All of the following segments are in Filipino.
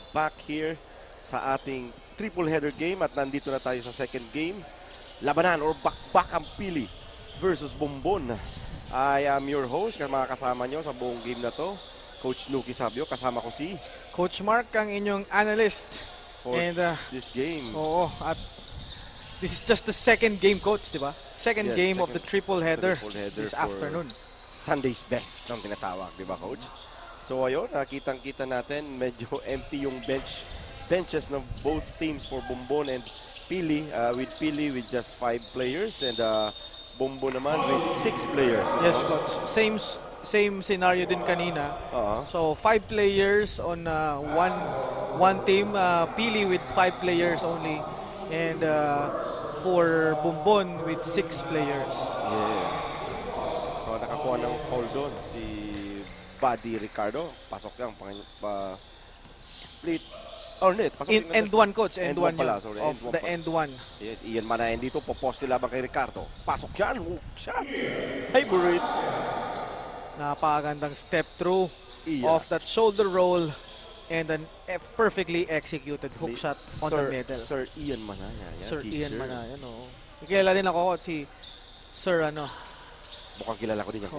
Back here sa ating triple header game at nandito na tayo sa second game. Labanan or bakbak ang Pili versus Bombon. I am your host, mga kasama nyo sa buong game na to. Coach Nuki Sabio, kasama ko si Coach Mark, ang inyong analyst for this game. Oo, at this is just the second game, Coach, di ba? Second game of the triple header this afternoon. Sunday's best ng tinatawag, di ba, Coach? So ayun, nakitang-kita natin medyo empty yung benches ng both teams for Bombon and Pili. With Pili with just 5 players and Bombon naman with 6 players. Yes, Coach. Same scenario din kanina. So 5 players on one team. Pili with 5 players only. And for Bombon with 6 players. Yes. So nakakuha ng foul doon si Buddy Ricardo. Pasok yan. Split. Or net. End one, Coach. End one pala. Sorry, of the end one. Yes, Ian Manayan dito. Poposte labang kay Ricardo. Pasok yan. Hook shot. Favorite. Napakagandang step through of that shoulder roll and an perfectly executed hook shot on the middle. Sir Ian Manayan. Sir Ian Manayan, oo. Kilala din ako, si Sir Mukhang kilala ko din yan.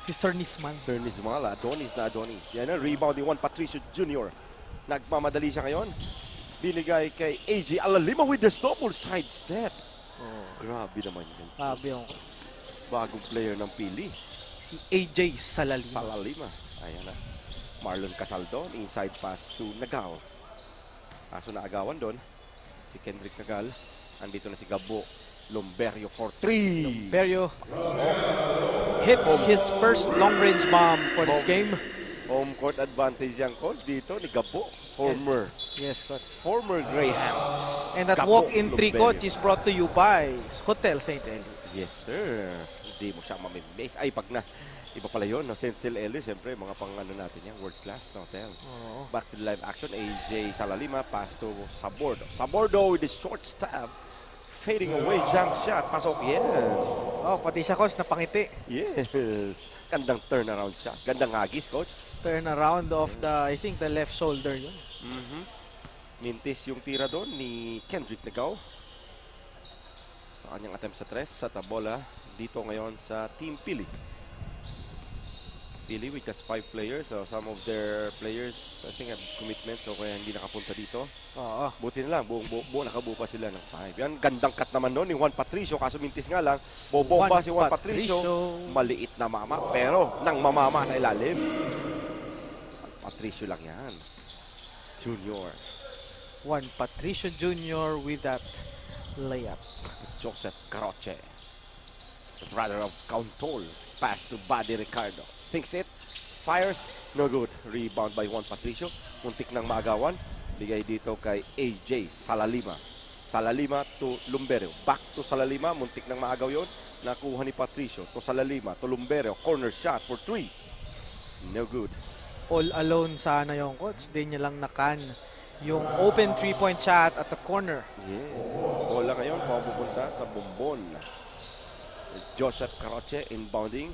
Si Sir Nisman. Sir Nisman, Adonis na Adonis. Yan ang rebound ni Juan Patricio Jr. Nagmamadali siya ngayon. Binigay kay AJ Alalima with the double side step. Grabe naman yun. Grabe yung bagong player ng Pili. Si AJ Salalima. Ayan na. Marlon Casaldo, inside pass to Nagal. Kaso naagawan doon. Si Kendrick Nagal. Andito na si Gabo Lumberio for 3. Lumberio hits his first long-range bomb for this game. Home court advantage yan, Coach, dito ni Gabo. Former Greyhounds. And that walk-in 3, Coach, is brought to you by Hotel St. Ellis. Yes, sir. Hindi mo siya mamimiss. Ay, pag na, iba pala yun, no? St. Ellis, siyempre, mga pang-ano natin yan, world-class hotel. Back to the live action, AJ Salalima, pass to Sabordo. Sabordo with the short stab. Fading away, jump shot. Pasok, yeah. Pati siya, Coach, napangiti. Yes. Gandang turnaround shot. Gandang hagis, Coach. Turnaround of the, I think, the left shoulder yun. Mintis yung tira doon ni Kendrick Nagaw. Sa kanyang attempt sa 3 sa tabola dito ngayon sa Team Pili. Pili with just 5 players. So some of their players, I think, have commitments. So kaya hindi nakapunta dito. Buti na lang, buo nakabuo pa sila ng 5. Yan, gandang cut naman noon ni Juan Patricio. Kaso mintis nga lang, bobomba si Juan Patricio. Maliit na mama, pero nang mamama sa ilalim. Patricio lang yan. Junior. Juan Patricio Jr. with that layup. Joseph Caroche. The brother of Countol. Pass to Buddy Ricardo. Thinks it. Fires. No good. Rebound by Juan Patricio. Muntik ng maagawan. Bigay dito kay AJ Salalima. Salalima to Lumberio. Back to Salalima. Muntik ng maagaw yun. Nakuha ni Patricio. To Salalima. To Lumberio. Corner shot for 3. No good. All alone sana yung Coach. Di niya lang nakan yung open 3-point shot at the corner. Yes. Bola ngayon, mapupunta sa Bombon. Joseph Caroche inbounding.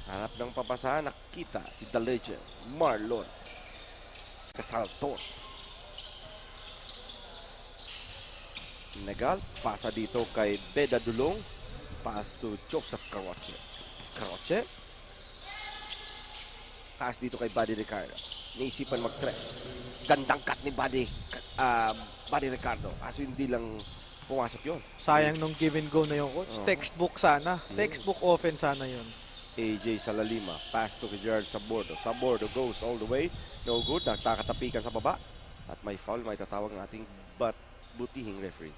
Hanap ng papasa, nakita si The Legend, Marlon Casalton. Nagal, pasa dito kay Beda Dulong. Pass to Joseph Caroche. Caroche. Pass dito kay Buddy Ricardo. Naisipan mag-tres. Gandang cut ni Buddy Ricardo. Kaso hindi lang pumasok yun. Sayang nung give and go na yung coach. Textbook sana. Textbook offense sana yun. AJ Salalima. Pass to Gerard Sabordo. Sabordo goes all the way. No good. Nagkakatapikan sa baba. At may foul. May tatawag ng ating butihing referee.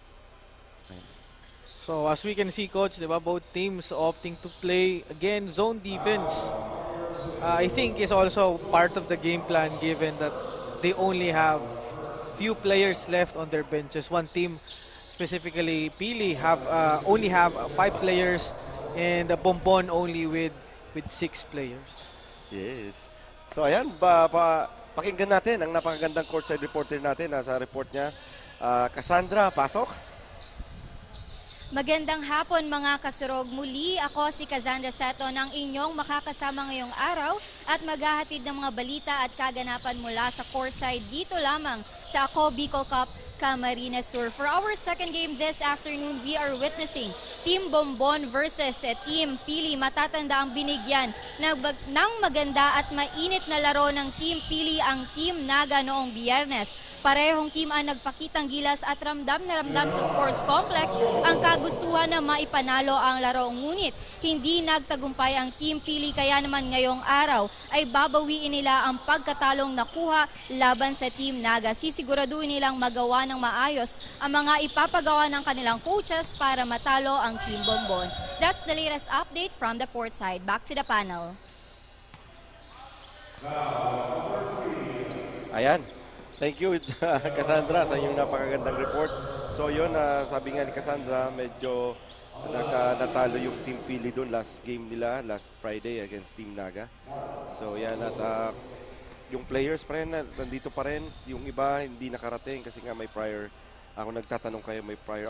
So as we can see, coach, diba, both teams opting to play again zone defense. I think is also part of the game plan given that they only have few players left on their benches. One team, specifically Pili, only have 5 players and Bonbon only with 6 players. Yes. So ayan, pakinggan natin ang napakagandang courtside reporter natin. Nasa report niya, Cassandra, pasok. Magandang hapon mga kasurog. Muli ako si Cassandra Seto ng inyong makakasama ngayong araw at maghahatid ng mga balita at kaganapan mula sa courtside dito lamang sa Ako Bicol Cup Camarines Sur. For our second game this afternoon, we are witnessing Team Bonbon versus Team Pili. Matatanda ang binigyan ng maganda at mainit na laro ng Team Pili ang Team Naga noong Biyernes. Parehong team ang nagpakitang gilas at ramdam na ramdam sa sports complex ang kagustuhan na maipanalo ang laro. Ngunit hindi nagtagumpay ang Team Pili kaya naman ngayong araw ay babawiin nila ang pagkatalong nakuha laban sa Team Naga. Sisiguraduhin nilang magawa ng maayos ang mga ipapagawa ng kanilang coaches para matalo ang Team Bonbon. That's the latest update from the courtside. Back to the panel. Ayan. Thank you, Cassandra, sa inyong napakagandang report. So yun, sabi nga ni Cassandra, medyo natalo yung Team Pili doon last game nila, last Friday against Team Naga. So yan, at yung players pa rin, nandito pa rin. Yung iba hindi nakarating kasi nga may prior, ako nagtatanong kayo, may prior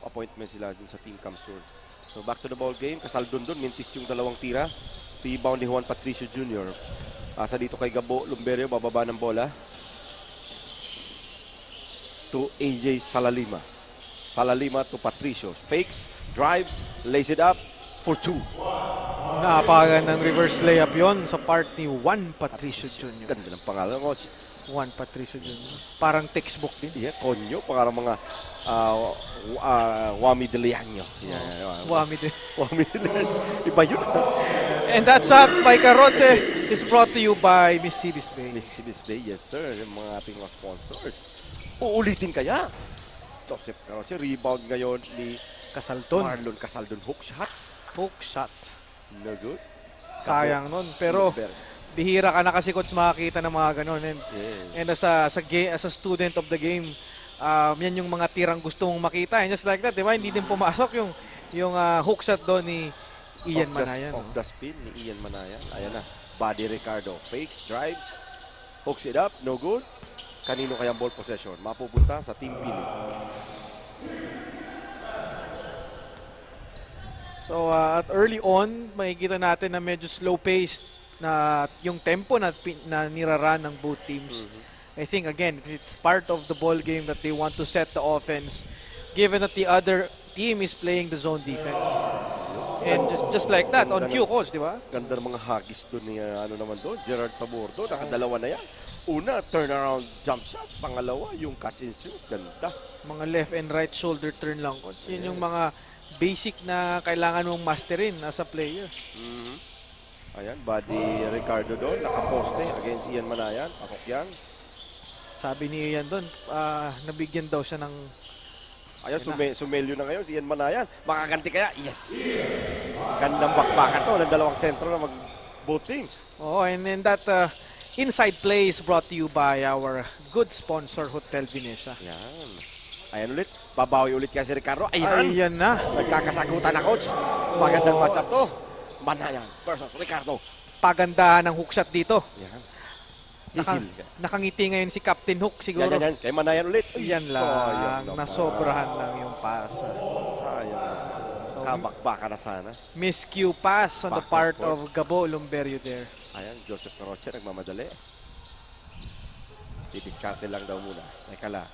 appointment sila dun sa Team Camsur. So back to the ball game, Kasaldon doon, mintis yung dalawang tira. Rebound ni Juan Patricio Jr. Asa dito kay Gabo Lumberio, bababa ng bola. To AJ Salalima. Salalima to Patricio. Fakes, drives, lays it up for 2. Napakagandang reverse layup yon sa part ni Juan Patricio Jr. Ganda ng pangalan, coach. Juan Patricio Jr. Parang textbook din. Yeah, konyo, parang mga Wami de Leaño. Yeah, Wami din. Wami de Leaño. Iba yun. And that shot by Caroche is brought to you by Miss Cibis Bay. Miss Cibis Bay, yes sir. Yung mga ating mga sponsors. Uulitin kaya. Joseph Caroche, rebound ngayon ni Casalton. Marlon Casaldon. Hook shots. Hook shot. No good. Sayang nun. Pero bihira ka na kasi coach makakita ng mga ganun. And as a student of the game, yan yung mga tirang gusto mong makita. And just like that, di ba? Hindi din pumasok yung hook shot doon ni Ian Manayan. Off the spin ni Ian Manayan. Ayan na. Buddy Ricardo. Fakes, drives, hooks it up. No good. Kanino kayang ball possession? Mapupunta sa Team Pili. So at early on, makikita natin na medyo slow paced na yung tempo na niraran ng both teams. I think again, it's part of the ball game that they want to set the offense given that the other team is playing the zone defense. And just like that, on cue, coach, di ba? Ganda ng mga hagis doon ni Gerard Sabordo. Nakadalawa na yan. Una, turnaround jump shot. Pangalawa, yung catch and shoot. Ganda. Mga left and right shoulder turn lang, coach. Yun yung mga basic na kailangan mong masterin as a player. Ayan, Buddy Ricardo doon. Nakaposte against Ian Manayan. Pasok yan. Sabi ni Ian doon, nabigyan daw siya ng... Ayan, sumelyo na ngayon si Ian Manayan. Makaganti kaya? Yes! Gandang bakbakan to ng dalawang sentro na both teams. Oh, and then that... Inside Play is brought to you by our good sponsor, Hotel Venecia. Ayan. Ayan ulit. Babawi ulit kasi Ricardo. Ayan. Ayan na. Nagkakasagutan na, coach. Magandang matchup to. Manayan versus Ricardo. Pagandahan ng hook shot dito. Yan. Nakangiti ngayon si Captain Hook siguro. Yan. Kay Manayan ulit. Yan lang. Nasobrahan lang yung pasa. Sayang. So, Nakabakbaka na sana. miscue pass on the Back and part forth. of Gabo Lumberio there. Ayan, Joseph Caroche nagmamadali. Didiskarte lang daw muna. Teka lang.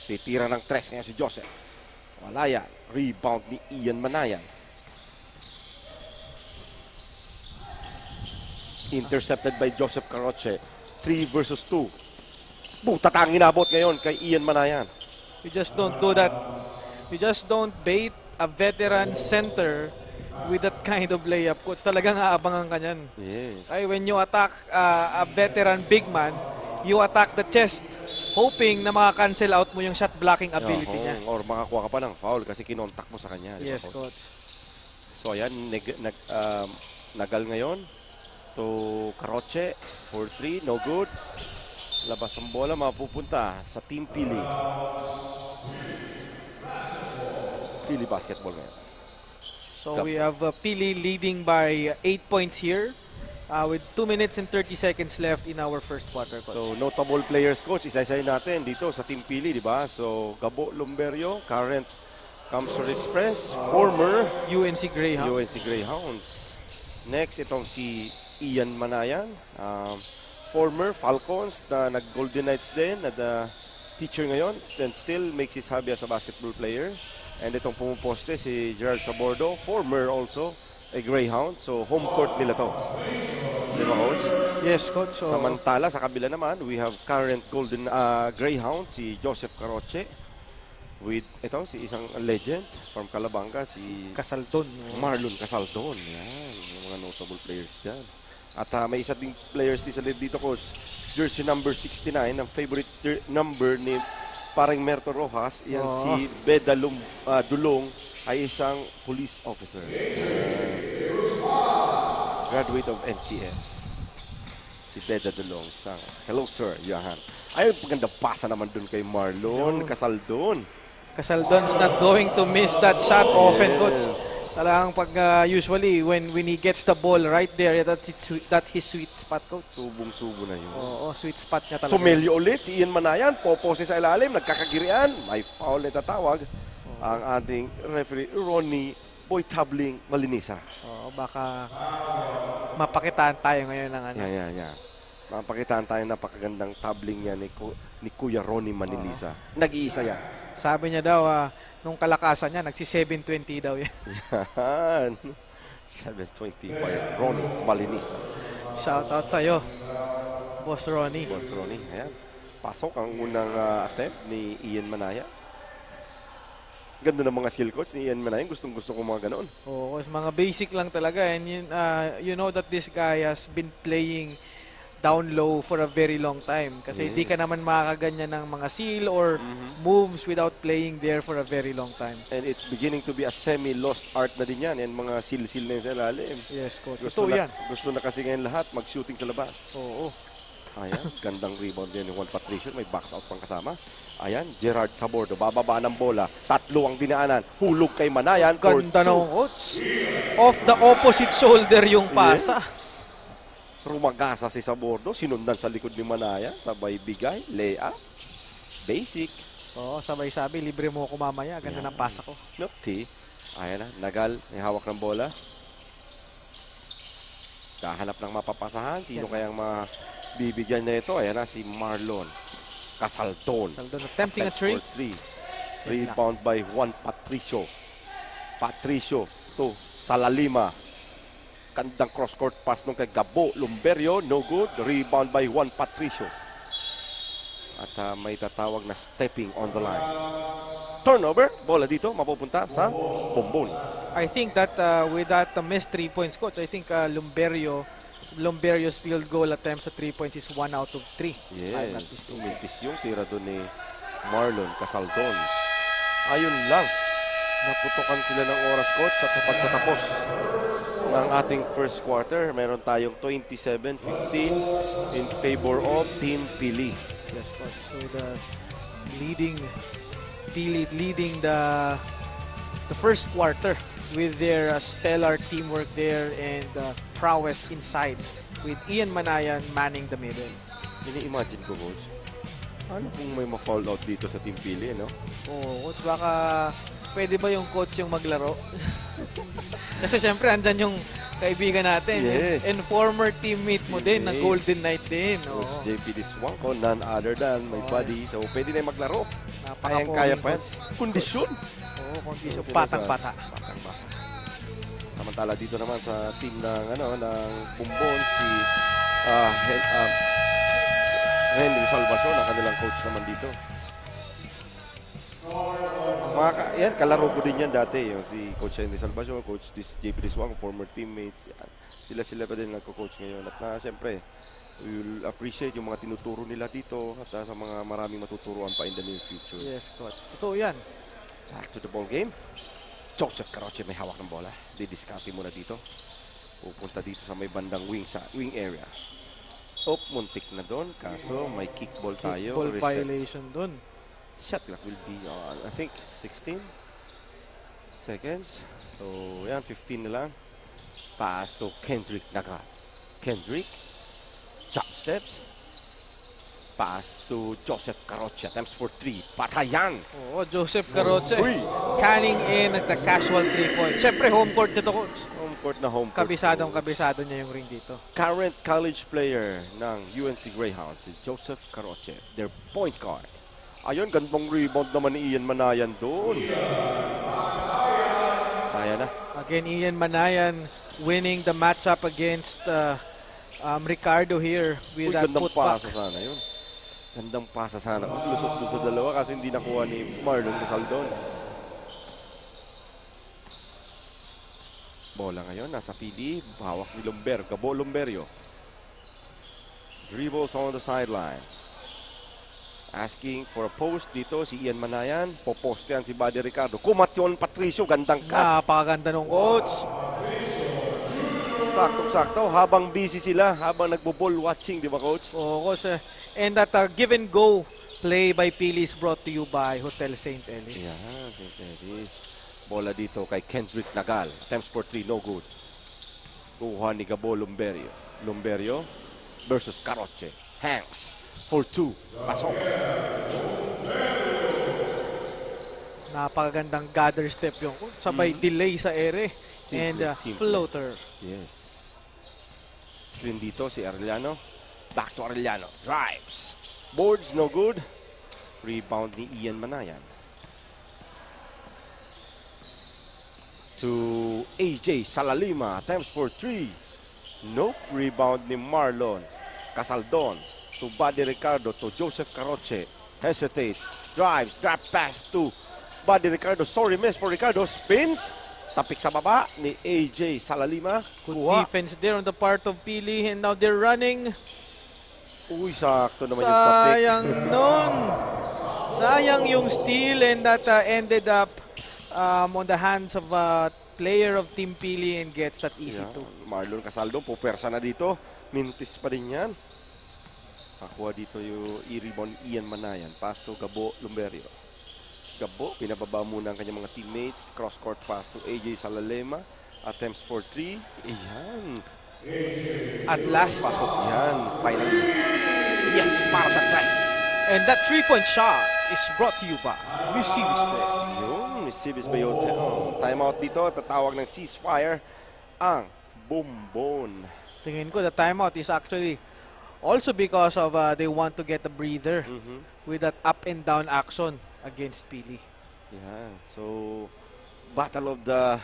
Titira ng tres ngayon si Joseph. Wala yan. Rebound ni Ian Manayan. Intercepted by Joseph Caroche. 3 versus 2. Butatang inabot ngayon kay Ian Manayan. You just don't do that. You just don't bait a veteran center with that kind of layup, coach. Talagang aabangan ka niyan. Yes. Ay, when you attack a veteran big man, you attack the chest, hoping na maka-cancel out mo yung shot blocking ability niya. Or makakuha ka pa ng foul kasi kinontak mo sa kanya. di ba, Yes, coach. So ayan, nagal ngayon to Caroche. 4-3, no good. Labas ang bola, mapupunta sa Team Pili. Pili basketball ngayon. So we have Pili leading by 8 points here with 2 minutes and 30 seconds left in our first quarter, coach. So notable players, coach, isa-isahin natin dito sa Team Pili, di ba? So Gabo Lumberio, current Camsur Express, former UNC Greyhound. UNC Greyhounds. Next, itong si Ian Manayan, former Falcons na nag-Golden Knights din, na teacher ngayon, then still makes his hobby as a basketball player. And itong pumuposte si Gerard Sabordo, former also a Greyhound. So home court nila to. Di ba, coach? Yes, coach. So, Samantala, sa kabila naman, we have current Golden Greyhound, si Joseph Caroche. With ito, si isang legend from Calabanga, si Kasaldon. Marlon Casaldon. Yan, yung mga notable players dyan. At may isa ding players dito, coach. Jersey number 69, ang favorite number ni parang Merto Rojas. Yan si Beda Dulong, ay isang police officer. Graduate of NCF. Si Beda Dulong. Hello, sir. Yahan. Ay, maganda pasa naman dun kay Marlon Casaldon. Kasaldon's not going to miss that shot often, coach. Talagang pag usually when he gets the ball right there, that's his sweet spot, coach. Subong-subo na yun. Oo, sweet spot niya talaga. Sumelyo ulit si Ian Manayan, popose sa ilalim, nagkakagirian. May foul na tatawag ang ating referee Ronnie Boy Tabling Malinisa. Oo, baka mapakitaan tayo ngayon ng ano. Yan. Mapakitaan tayo napakagandang tabling niya ni Kuya Ronnie Manilisa. Nag-iisa yan. Sabi niya daw, nung kalakasan niya, nagsi-720 daw yan. Yan. 720 by Ronnie Malinisa. Shout out sa'yo, Boss Ronnie. Boss Ronnie, ayan. Pasok ang unang attempt ni Ian Manaya. Ganda ng mga skill coach ni Ian Manaya. Gustong-gusto ko mga ganoon. Oo, mga basic lang talaga. And you know that this guy has been playing down low for a very long time. Kasi di ka naman makakaganyan ng mga seal or moves without playing there for a very long time. And it's beginning to be a semi-lost art na din yan. Yan mga seal-seal na yun sa ilalim. Yes, coach. Gusto Ito yan. Gusto na kasi ngayon lahat mag-shooting sa labas. Oo. Ayan, gandang rebound din ni Juan Patricio. May box out pang kasama. Ayan, Gerard Sabordo. Bababa ng bola. 3 ang dinaanan. Hulog kay Manayan. Ganda ng coach. Off the opposite shoulder yung pasa. Yes. Rumagasa si Sabordo. Sinundan sa likod ni Manayan. Sabay bigay. Layup. Basic. Oo, sabay-sabi. Libre mo ako mamaya. Ganda ng pasa ko. Nokti. Ayan na. Nagal. May hawak ng bola. Kahanap ng mapapasahan. Sino kayang bibigyan na ito? Ayan na si Marlon Casaldon. Casaldon attempting a three. Rebound by Juan Patricio. Patricio to Salalima. Gandang cross-court pass nung kay Gabo Lumberio. No good. Rebound by Juan Patricio. At may tatawag na stepping on the line. Turnover. Bola dito. Mapupunta sa Bombon. I think that with that missed 3 points, coach, I think Lumberio's field goal attempt sa 3 points is 1 out of 3. Yes. Umintis yung tira doon ni Marlon Casaldon. Ayun lang. Naputokan sila ng oras, coach, at sa pagtatapos ng ating first quarter, meron tayong 27-15 in favor of Team Pili. Yes, coach. So the Pili leading the first quarter with their stellar teamwork there and prowess inside with Ian Manayan manning the middle. Ini-imagine ko, coach. Ano kung may ma-fall out dito sa Team Pili, no? Oh, coach, baka pwede ba yung coach yung maglaro? Kasi syempre, andyan yung kaibigan natin. Yes. And former teammate mo din, ng Yes. Golden Knight din. Coach Oo. JP Diswangco, none other than my buddy. So, pwede na yung maglaro. Napaka-pogi Kayang-kaya pa yan. coach. Kondisyon. Oo, kondisyon. Sino Patang-pata. Patang-bata. Samantala dito naman sa team ng Bumbon si Henry Salvacion, ang kanilang coach naman dito. Yan, kalaro ko din yan dati. Yung si Coach Henry Salvacion, Coach JP Diswang, former teammates. Yan. Sila pa din nagko-coach ngayon. At siyempre, we will appreciate yung mga tinuturo nila dito at sa mga maraming matuturuan pa in the near future. Yes, coach. Totoo yan. Back to the ball game. Joseph Caroche may hawak ng bola. Didiskarte muna dito. Pupunta dito sa may bandang wing area. Muntik na doon. Kaso may kickball tayo. Ball Reset. violation dun. Shot clock will be on, I think, 16 seconds. So, yan, 15 na lang. Pass to Kendrick Nagat. Kendrick. Chop steps. Pass to Joseph Caroche. Attempts for 3. Patayan. Oo, Joseph Caroche. Three. Canning in at the casual 3-point. Siyempre, home court nito, coach. Home court na home court. Kabisado niya yung ring dito. Current college player ng UNC Greyhounds, si Joseph Caroche. Their point guard. Ayun, gandang rebound naman ni Ian Manayan doon. Kaya na. Again, Ian Manayan winning the matchup against Ricardo here with that Gandang putback. pasa sana yun. Gandang pasa sana. Mas lusot dun sa dalawa kasi hindi nakuha ni Marlon Casaldon. Bola ngayon, nasa PD. Hawak ni Gabo Lumberio. Dribbles on the sideline. Asking for a post dito si Ian Manayan. Poposte yan si Buddy Ricardo. Kumatyon Patricio, gandang cut. Napakaganda nung coach. Saktong-sakto habang busy sila, habang nagbo-ball watching, di ba coach? Oo, coach. And that give and go play by Pili is brought to you by Hotel St. Ellis. Yan, St. Ellis. Bola dito kay Kendrick Nagal. Attempts for 3, no good. Kuha ni Gabo Lumberio. Lumberio versus Caroche. Hanks for 2. Pasok. Napakagandang gather step yung sabay delay sa ere. And Simple. floater. Yes. Screen dito si Arellano. Back to Arellano. Drives. Boards, no good. Rebound ni Ian Manayan. To AJ Salalima. Attempts for 3. Nope. Rebound ni Marlon Casaldon. To Buddy Ricardo. To Joseph Caroche. Hesitates. Drives. Drop pass to Buddy Ricardo. Sorry, miss for Ricardo. Spins. Tapik sa baba ni AJ Salalima. Good Kuha. defense there on the part of Pili. And now they're running. Uy, sakto naman yung tapik. Sayang nun. Sayang yung steal and that ended up on the hands of a player of Team Pili and gets that easy Yeah. too. Marlon Casaldo, pupersa na dito. Mintis pa rin yan. Nakuha dito yung i-rebound Ian Manayan. Pass to Gabo Lumberio. Gabo, pinababa muna ang kanyang mga teammates. Cross-court pass to AJ Salalema. Attempts for 3. Ayan. At last. Pasok yan. Finally. Yes, para sa tres. And that 3-point shot is brought to you by Mercedes Bay. Yung Mercedes Bay Hotel. Timeout dito. Tatawag ng ceasefire ang Bumbon. Tingin ko the timeout is actually also because of they want to get a breather with that up and down action against Pili. Yeah. So, battle of the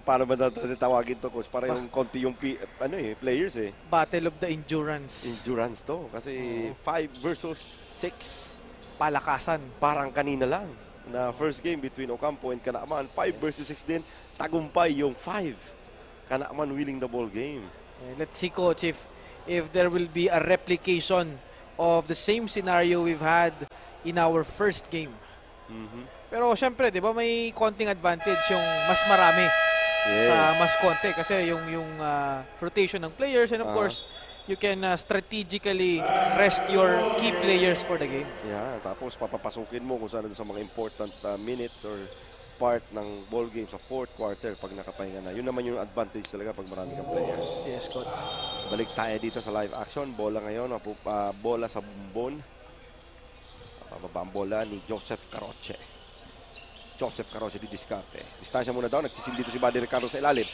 paano ba tawagin to, coach? Para yung konti yung players eh. Battle of the endurance. Endurance to kasi 5 versus 6. Palakasan. Parang kanina lang na first game between Ocampo and Kanaaman, 5 versus 6 din. Tagumpay yung 5. Kanaaman winning the ball game. Let's see, coach, if there will be a replication of the same scenario we've had in our first game. Pero syempre, 'di ba, may konting advantage yung mas marami sa mas konti kasi yung rotation ng players and of course you can strategically rest your key players for the game. Yeah, tapos papapasukin mo kung saan sa mga important minutes or part ng ball game sa fourth quarter pag nakapahinga na. Yun naman yung advantage talaga pag marami kang players. Yes, coach. Balik tayo dito sa live action. Bola ngayon, bola sa Bumbon. Pababa ang bola ni Joseph Caroche. Joseph Caroche di diskarte. Distansya muna daw. Nagsisil dito si Buddy Ricardo sa ilalim.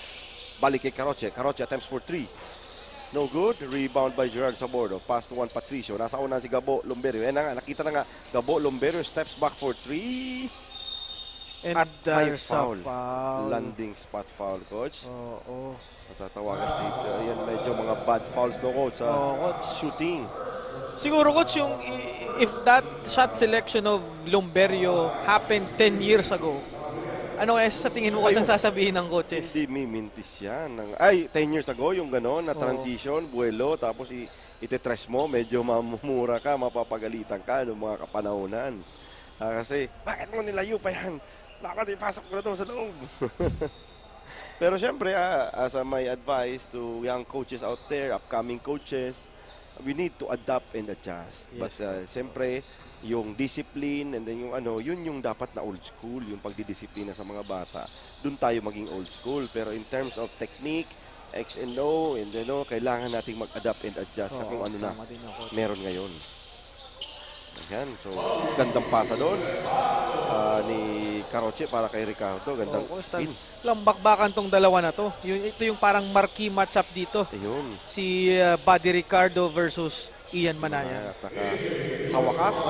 Balik kay Caroche. Caroche attempts for 3. No good. Rebound by Gerard Sabordo. Pass to Juan Patricio. Nasa una si Gabo Lomberio. Yan na nga. Nakita na nga. Gabo Lomberio steps back for 3. And At may there's foul. a foul. Landing spot foul, coach. Oo. So, tatawagan dito. Ayan, medyo mga bad fouls no, coach. Coach. Shooting. Siguro, coach, yung if that shot selection of Lomberio happened 10 years ago, ano kaya sa tingin mo coach ang sasabihin ng coaches? Hindi mimintis yan. Ay, 10 years ago, yung gano'n, na transition, buwelo, tapos ititrash mo, medyo mamumura ka, mapapagalitan ka noong mga kapanahonan. Kasi, bakit mo nilayo pa yan? Dapat ipasok ko na ito sa loob. Pero syempre, as my advice to young coaches out there, upcoming coaches, we need to adapt and adjust. Yes. But syempre, yung discipline and then yung yun yung dapat na old school, yung pagdidisiplina sa mga bata. Doon tayo maging old school. Pero in terms of technique, X and O, and kailangan nating mag-adapt and adjust sa kung ano na meron ngayon. Ayan, so gandang pasa doon ni Caroche para kay Ricardo. Gandang spin. Lambakbakan tong dalawa na to. Ito yung parang marquee matchup dito. Ayun. Si Buddy Ricardo versus Ian Manaya. Sa wakas,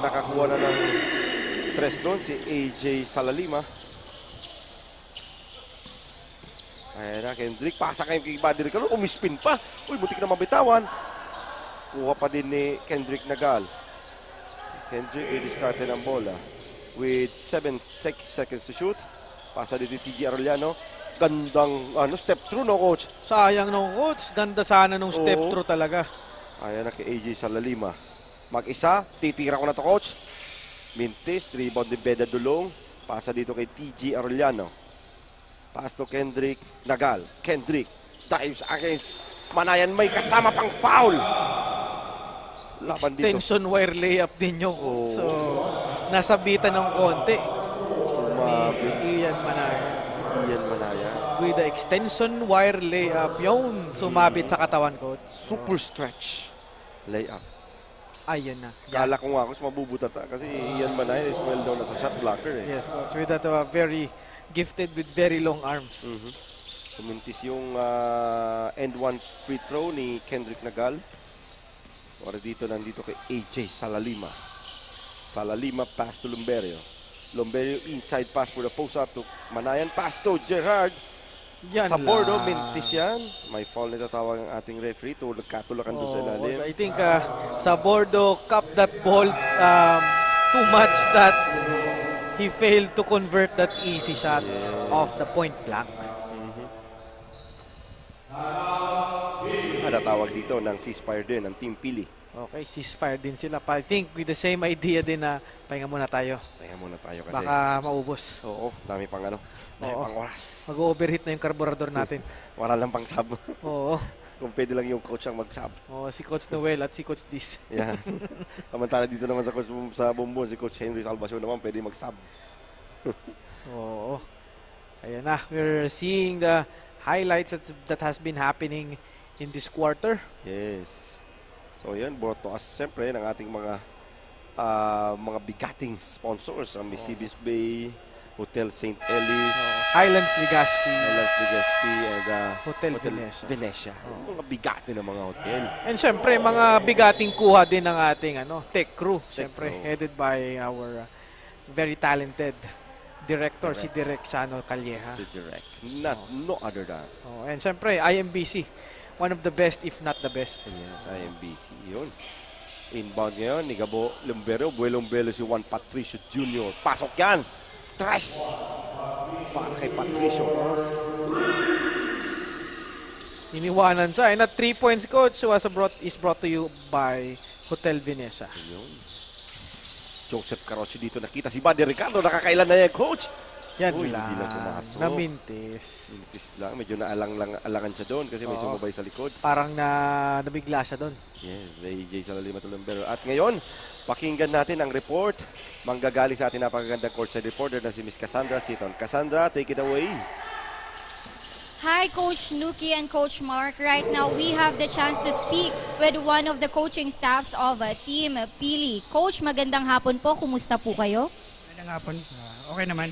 nakakuha na ng 3 doon si AJ Salalima. Ayan na, Kendrick. Pasa kayo kay Buddy Ricardo. Umispin pa. Uy, butik na mabitawan. Kuha pa din ni Kendrick Nagal. Kendrick, i-discarte ng bola. With 7 seconds to shoot. Pasa dito TG Arellano. Gandang step through, no, coach? Sayang no, coach. Ganda sana nung step through talaga. Ayan na kay AJ Salalima. Mag-isa. Titira ko na to, coach. Mintis. Rebound ni Beda Dulong. Pasa dito kay TG Arellano. Pass to Kendrick Nagal. Kendrick dives against Manayan. May kasama pang foul. Laban dito. Extension wire layup din yung so nasabitan ng konti. Sumabit. Ian Manaya. Ian Manaya. With the extension wire layup, yung sumabit sa katawan, coach. Super stretch layup. Ayun na. Kala ko nga ako mabubutata kasi Ian Manaya is well known as a shot blocker. Yes, coach. With that very gifted with very long arms. Sumintis yung end one free throw ni Kendrick Nagal. Ora dito, nandito kay AJ Salalima. Salalima pass to Lomberio. Lomberio inside pass for the post-up to Manayan. Pass to Gerard. Yan Sa bordo, lang. mintis yan. May foul na tatawag ang ating referee. Katulakan doon sa ilalim. I think sa bordo, cup that ball too much that he failed to convert that easy shot off the point blank. Tawag dito ng ceasefire din, ng Team Pili. Okay, ceasefire din sila. I think with the same idea din na pahinga muna tayo. Pahinga muna tayo kasi. Baka maubos. Oo, dami pang dami pang oras. Mag-overheat na yung carburetor natin. Wala lang pang sub. Oo. Kung pwede lang yung coach ang mag-sub. Oo, si Coach Noel at si Coach Diz. Yan. Samantala dito naman sa coach sa Bumbon, si Coach Henry Salvacion naman pwede mag-sub. Oo. Ayan na, we're seeing the highlights that has been happening in this quarter. Yes. So yan, brought to us siyempre ng ating mga bigating sponsors. Ang Mississippi Bay, Hotel St. Ellis, Highlands Legazpi, and Hotel Venecia. Mga bigati ng mga hotel. And syempre, mga bigating kuha din ng ating tech crew. Syempre, headed by our very talented director, si Direk Shano Calleja. Si Direk. No other than. And syempre, IMBC. One of the best, if not the best. Yes, IMBC. Yun. Inbound ngayon ni Gabo Lomberio. Buelong-belo si Juan Patricio Jr. Pasok yan. Tres. Para kay Patricio. Iniwanan siya. And at 3 points, coach, is brought to you by Hotel Venecia. Yun. Joseph Caroche dito. Nakita si Buddy Ricardo. Nakakailan na yan, coach. Yan Hindi na lang. pumasok. Namintis. Mintis lang. Medyo naalangan siya doon kasi may sumabay sa likod. Parang nabigla siya doon. Yes, AJ Salalima Tulumbero. At ngayon, pakinggan natin ang report. Manggagaling sa ating napakagandang courtside reporter na si Miss Cassandra Seaton. Cassandra, take it away. Hi, Coach Nuki and Coach Mark. Right now, we have the chance to speak with one of the coaching staffs of Team Pili. Coach, magandang hapon po. Kumusta po kayo? Magandang hapon. Okay naman.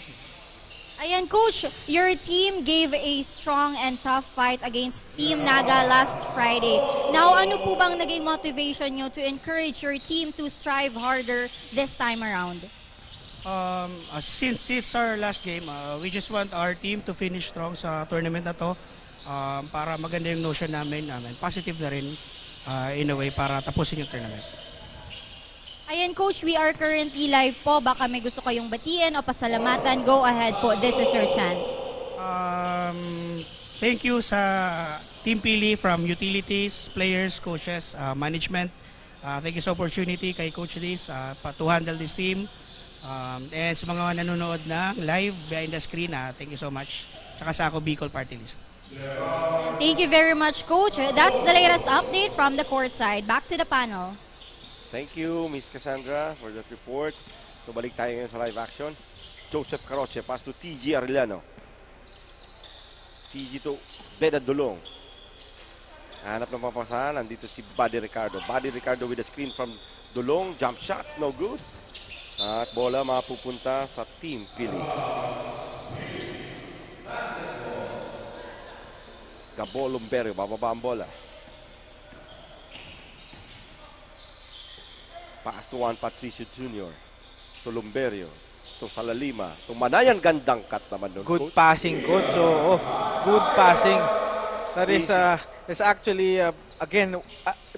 Ayan, Coach, your team gave a strong and tough fight against Team Naga last Friday. Now, ano po bang naging motivation nyo to encourage your team to strive harder this time around? Since it's our last game, we just want our team to finish strong sa tournament na to para maganda yung notion namin. Positive na rin in a way para tapusin yung tournament. Ayan, Coach, we are currently live po. Baka may gusto kayong batiin o pasalamatan. Go ahead po. This is your chance. Thank you sa Team Pili from utilities, players, coaches, management. Thank you sa opportunity kay Coach Liz to handle this team. And sa mga nanonood na live behind the screen, thank you so much. Tsaka sa ako Bicol Party List. Thank you very much, Coach. That's the latest update from the courtside. Back to the panel. Thank you, Miss Cassandra, for that report. So balik tayo ngayon sa live action. Joseph Caroche, pass to TG Arellano. TG to Beda Dulong. Hanap ng papasahan, nandito si Buddy Ricardo. Buddy Ricardo with a screen from Dulong. Jump shots, no good. At bola mapupunta sa Team Pili. Gabo Lumberio, bababa ang bola. Pass to Juan Patricio Jr. To Lumberio. To Salalima. To Manayan, gandang cut naman doon. Good Coach. passing, Coach. Oh, good passing. That is actually, again,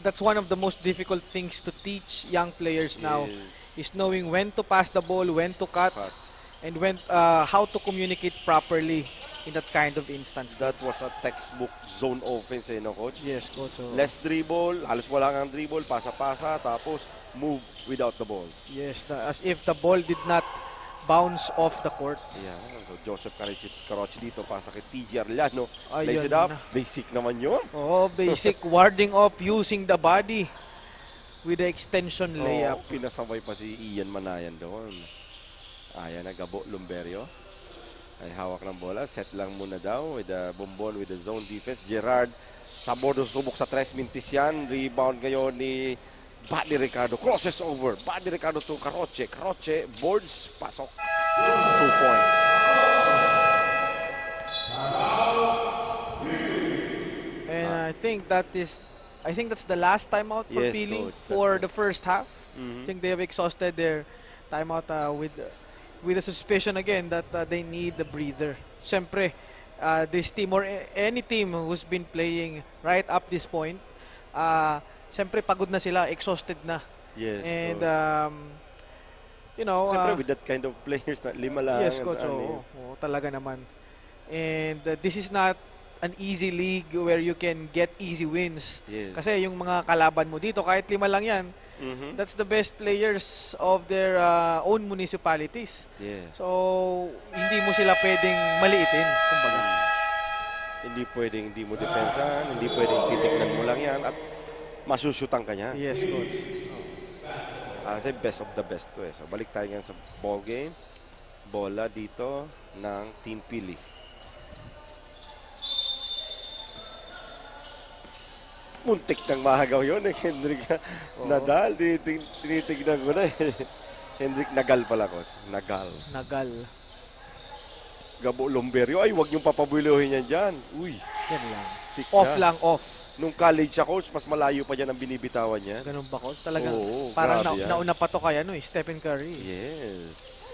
that's one of the most difficult things to teach young players now. Yes. Is knowing when to pass the ball, when to cut, and when how to communicate properly in that kind of instance. That was a textbook zone offense, no, Coach? Yes, Coach. Oh. Less dribble, halos wala kang dribble, pasa-pasa, tapos move without the ball. Yes, as if the ball did not bounce off the court. Yeah, so Joseph Caroche dito, pasa kay TG Arellano. Ayun Lace it up, na. basic naman yun. Oh, basic warding off using the body with the extension layup. Oh, pinasabay pa si Ian Manayan doon. Ayan na, Gabo Lumberio. Ay hawak ng bola, set lang muna daw with the Bombon with the zone defense. Gerard, Sabordo subok sa 3 minutes yan. Rebound ngayon ni Buddy Ricardo. Crosses over. Buddy Ricardo to Caroche. Caroche, boards, pasok. 2 points. And I think that's the last timeout for Yes, Pili Coach, that's for right. the first half. I think they have exhausted their timeout with the suspicion again that they need the breather. Siyempre, this team or any team who's been playing right up this point, siyempre pagod na sila, exhausted na. Yes, And Coach. Siyempre with that kind of players na 5 lang. yes, Coach. Oo, talaga naman. And this is not an easy league where you can get easy wins. Yes. Kasi yung mga kalaban mo dito, kahit 5 lang yan, that's the best players of their own municipalities. Yeah. So, hindi mo sila pwedeng maliitin, kumbaga. Hindi pwedeng hindi mo depensahan, hindi pwedeng titignan mo lang yan at masusyutan ka niya. Yes, Coach. Kasi best of the best to eh. So balik tayo ngayon sa ball game. Bola dito ng Team Pili. Muntik nang mahagaw yun eh. Hendrik Nadal. Tinitignan ko na eh. Hendrik Nagal pala ko. Nagal. Gabo Lumberio. Ay, wag niyong papabulohin yan dyan. Uy. Yan lang. Tik Off na. lang, off. Nung college siya, Coach, mas malayo pa dyan ang binibitawan niya. Ganun ba, Coach? Talagang Oo, parang grabe yan. nauna pa to kaya, Stephen Curry. Yes.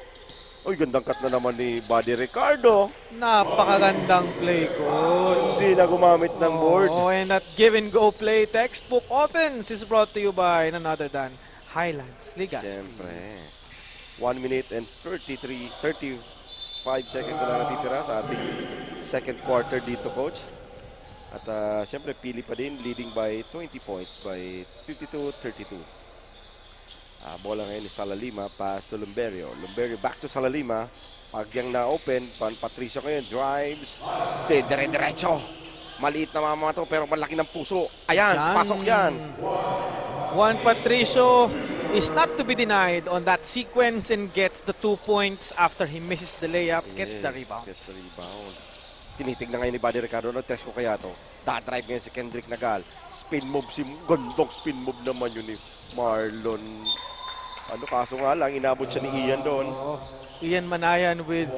Uy, gandang cut na naman ni Buddy Ricardo. Napakagandang play, Coach. Hindi na gumamit ng board. Oh, and that give-and-go play textbook offense is brought to you by none other than Highlands Ligas. Siyempre. 1 minute and 35 seconds na lang natitira sa ating second quarter dito, Coach. At siyempre, Pili pa din, leading by 20 points by 52-32. Bola ngayon ni Salalima, pass to Lumberio. Lumberio back to Salalima. Pag yung na-open, Patricio ngayon, drives. Dire-diretso. Maliit na mama to, pero malaki ng puso. Ayan, pasok yan. Juan Patricio is not to be denied on that sequence and gets the 2 points after he misses the layup, gets the rebound. Gets the rebound. Tinitignan ngayon ni Buddy Ricardo, test ko kaya to. Da-drive ngayon si Kendrick Nagal. Spin move, gandong spin move naman yun ni Marlon Ano, kaso nga lang, inabot siya ni Ian doon. Ian Manayan with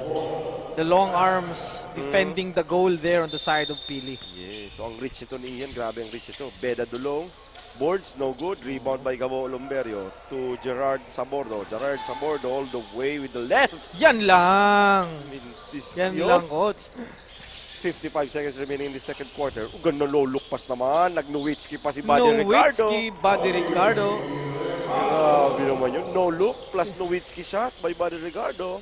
the long arms defending the goal there on the side of Pili. Yes, so ang reach ito ni Ian, grabe ang reach ito. Beda Dulong, boards, no good. Rebound by Gabo Olomberio to Gerard Sabordo. Gerard Sabordo all the way with the left. Yan lang! I mean, this Yan yun. lang, coach. 55 seconds remaining in the second quarter. Ganda low look pass naman. Nag-Nowitzki pa si Buddy Ricardo. Nowitzki, Buddy Ricardo. Grabe naman yun. No look plus Nowitzki shot by Buddy Ricardo.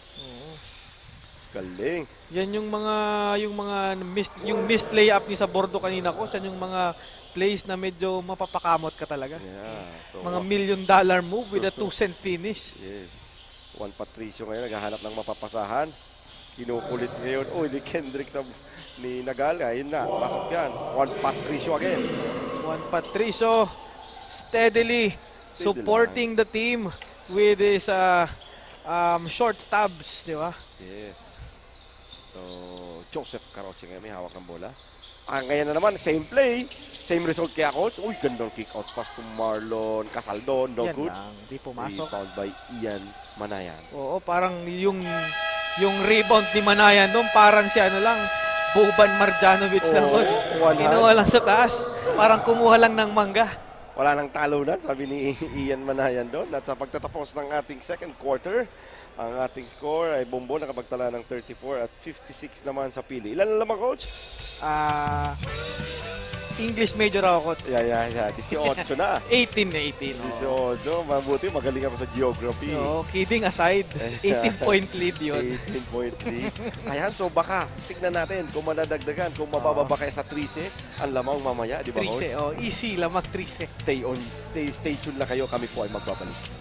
Galing. Yan yung missed layup ni sa Bordo kanina ko. Yan yung mga plays na medyo mapapakamot ka talaga. Yeah. So, Mga $1 million move with a 2-cent finish. yes. Juan Patricio ngayon naghahanap ng mapapasahan. Kinukulit ngayon. Oh, ni Kendrick ni Nagal. Ayun na. Pasok yan. Juan Patricio again. Juan Patricio steadily supporting the team with his short stabs, di ba? Yes. So, Joseph Caroche ngayon may hawak ng bola. Ngayon na naman, same play. Same result kaya coach. Uy, gandang kick-out pass to Marlon Casaldon. No Yan good. lang, di pumasok. Rebound by Ian Manayan. Oo, parang yung rebound ni Manayan doon, parang si ano lang, Boban Marjanovic lang. Oo, Coach. one hand. Kinuha lang sa taas. Parang kumuha lang ng mangga. Wala nang talunan, sabi ni Ian Manayan doon. At sa pagtatapos ng ating second quarter, ang ating score ay Bombo nakapagtala ng 34 at 56 naman sa Pili. Ilan na naman, coach? English major ako, coach. Yeah. 18 na. 18 na 18. Oh. 18. Mabuti, magaling ka pa sa geography. No, kidding aside, 18-point lead yun. 18-point lead. Ayan, so baka, tignan natin kung manadagdagan, kung mabababa kayo sa 13, ang lamang mamaya, di ba, coach? 13, oh, easy, lamang 13. Stay tuned lang kayo, kami po ay magbabalik.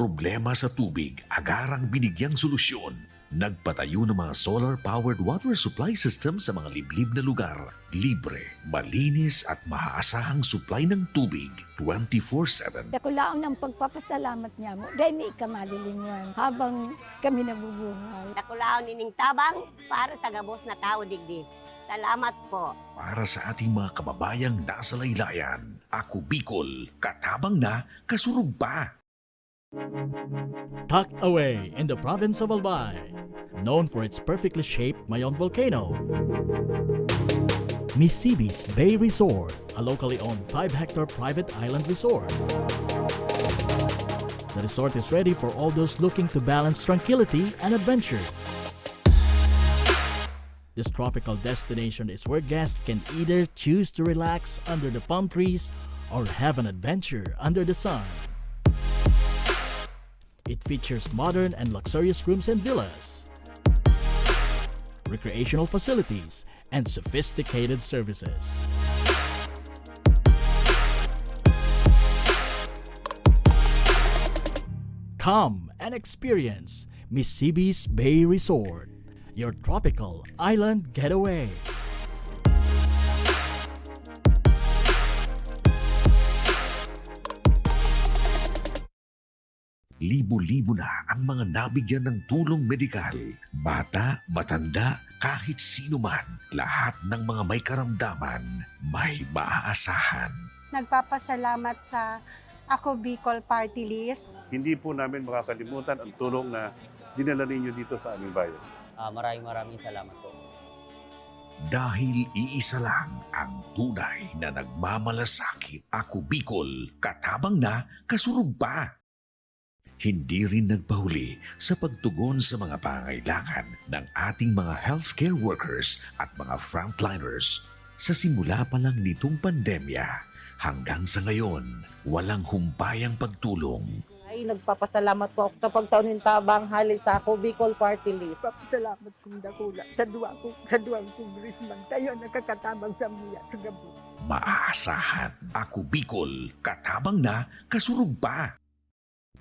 problema sa tubig, agarang binigyang solusyon. Nagpatayo ng mga solar-powered water supply system sa mga liblib na lugar. Libre, malinis at maaasahang supply ng tubig 24/7. Dako laon ang pagpapasalamat niya mo. Dahil may ikamalilingan habang kami nabubuhay. Nakulaon ining tabang para sa gabos na tao digdi. Salamat po. Para sa ating mga kababayang nasa laylayan, Ako Bicol, katabang na, kasurug pa. Tucked away in the province of Albay, known for its perfectly shaped Mayon volcano, Misibis Bay Resort, a locally owned 5-hectare private island resort. The resort is ready for all those looking to balance tranquility and adventure. This tropical destination is where guests can either choose to relax under the palm trees or have an adventure under the sun. It features modern and luxurious rooms and villas, recreational facilities, and sophisticated services. Come and experience Misibis Bay Resort, your tropical island getaway. Libo-libo na ang mga nabigyan ng tulong medikal. Bata, matanda, kahit sino man, lahat ng mga may karamdaman, may maaasahan. Nagpapasalamat sa Ako Bicol Party List. Hindi po namin makakalimutan ang tulong na dinala ninyo dito sa aming bayan. Maraming salamat po. Dahil iisa lang ang tunay na nagmamalasakit. Ako Bicol, katabang na, kasurug pa. Hindi rin nagpahuli sa pagtugon sa mga pangailangan ng ating mga healthcare workers at mga frontliners. Sa simula pa lang nitong pandemya, hanggang sa ngayon, walang humpayang pagtulong. Ay, nagpapasalamat po ako sa pagtaon ng tabang hali sa Ako Bicol Party List. Papasalamat kong dakula sa duwang congressman. Tayo nakakatabang sa miya sa gabi. Maaasahan. Ako Bicol, katabang na, kasurug pa.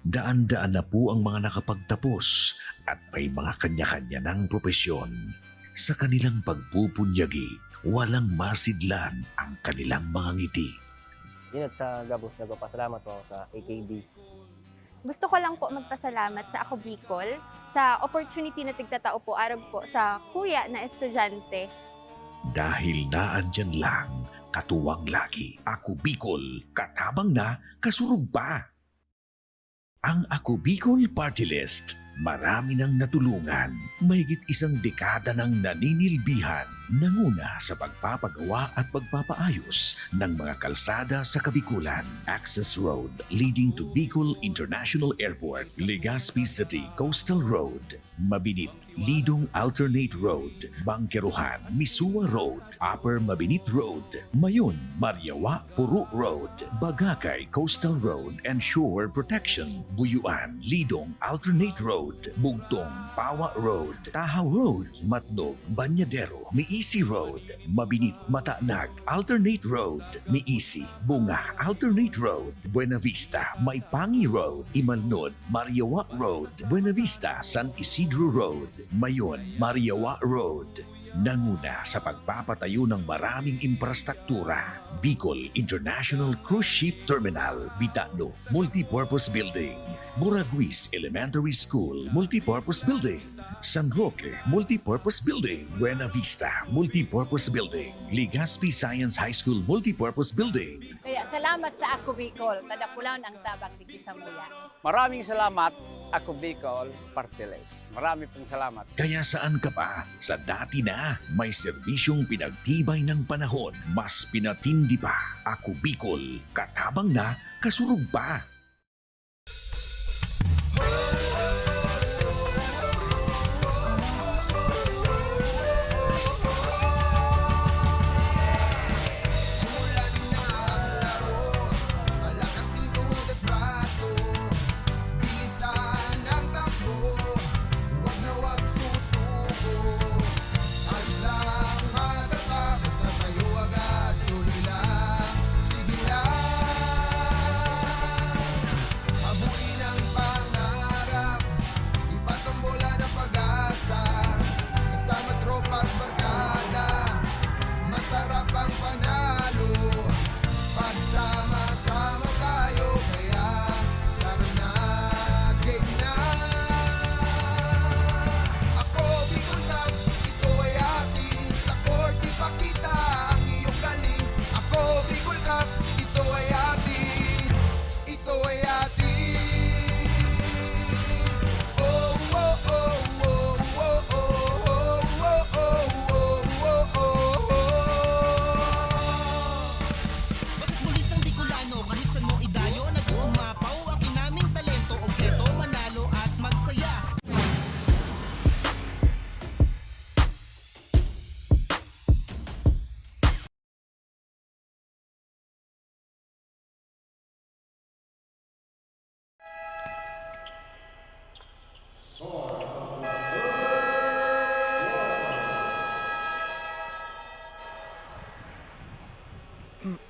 Daan-daan na po ang mga nakapagtapos at may mga kanya-kanya ng propesyon. Sa kanilang pagpupunyagi, walang masidlan ang kanilang mga ngiti. Yun at sa Gabos, nagpapasalamat po ako sa AKB. Gusto ko lang po magpasalamat sa Ako Bicol sa opportunity na tigtatao po arog po sa kuya na estudyante. Dahil naandyan lang, katuwang lagi. Ako Bicol, katabang na, kasurug pa. Ang Ako Bicol Party List, marami nang natulungan, mahigit isang dekada nang naninilbihan, nanguna sa pagpapagawa at pagpapaayos ng mga kalsada sa Kabikulan. Access Road leading to Bicol International Airport, Legazpi City Coastal Road, Mabinit, Lidong Alternate Road, Bangkeruhan, Misua Road, Upper Mabinit Road, Mayon, Mariawa, Puro Road, Bagakay Coastal Road and Shore Protection, Buyuan, Lidong Alternate Road, Bugtong, Pawa Road, Tahaw Road, Matnog, Banyadero, Miisi Road, Mabinit, Mataanag, Alternate Road, Miisi, Bunga, Alternate Road, Buena Vista, Maipangi Road, Imalnod, Mariawa Road, Buena Vista, San Isidro Road, Mayon, Mariawa Road. Nanguna sa pagpapatayo ng maraming infrastruktura. Bicol International Cruise Ship Terminal, Bitano, Multipurpose Building, Muraguis Elementary School, Multipurpose Building, San Roque, Multipurpose Building, Buena Vista, Multipurpose Building, Legazpi Science High School, Multipurpose Building. Kaya salamat sa Ako Bicol, tadakulaon ang tabang digdi sa muya. Maraming salamat, Ako Bicol Party List. Marami pong salamat. Kaya saan ka pa? Sa dati na, may serbisyong pinagtibay ng panahon. Mas pinatindi pa. Ako Bicol, katabang na, kasurug pa.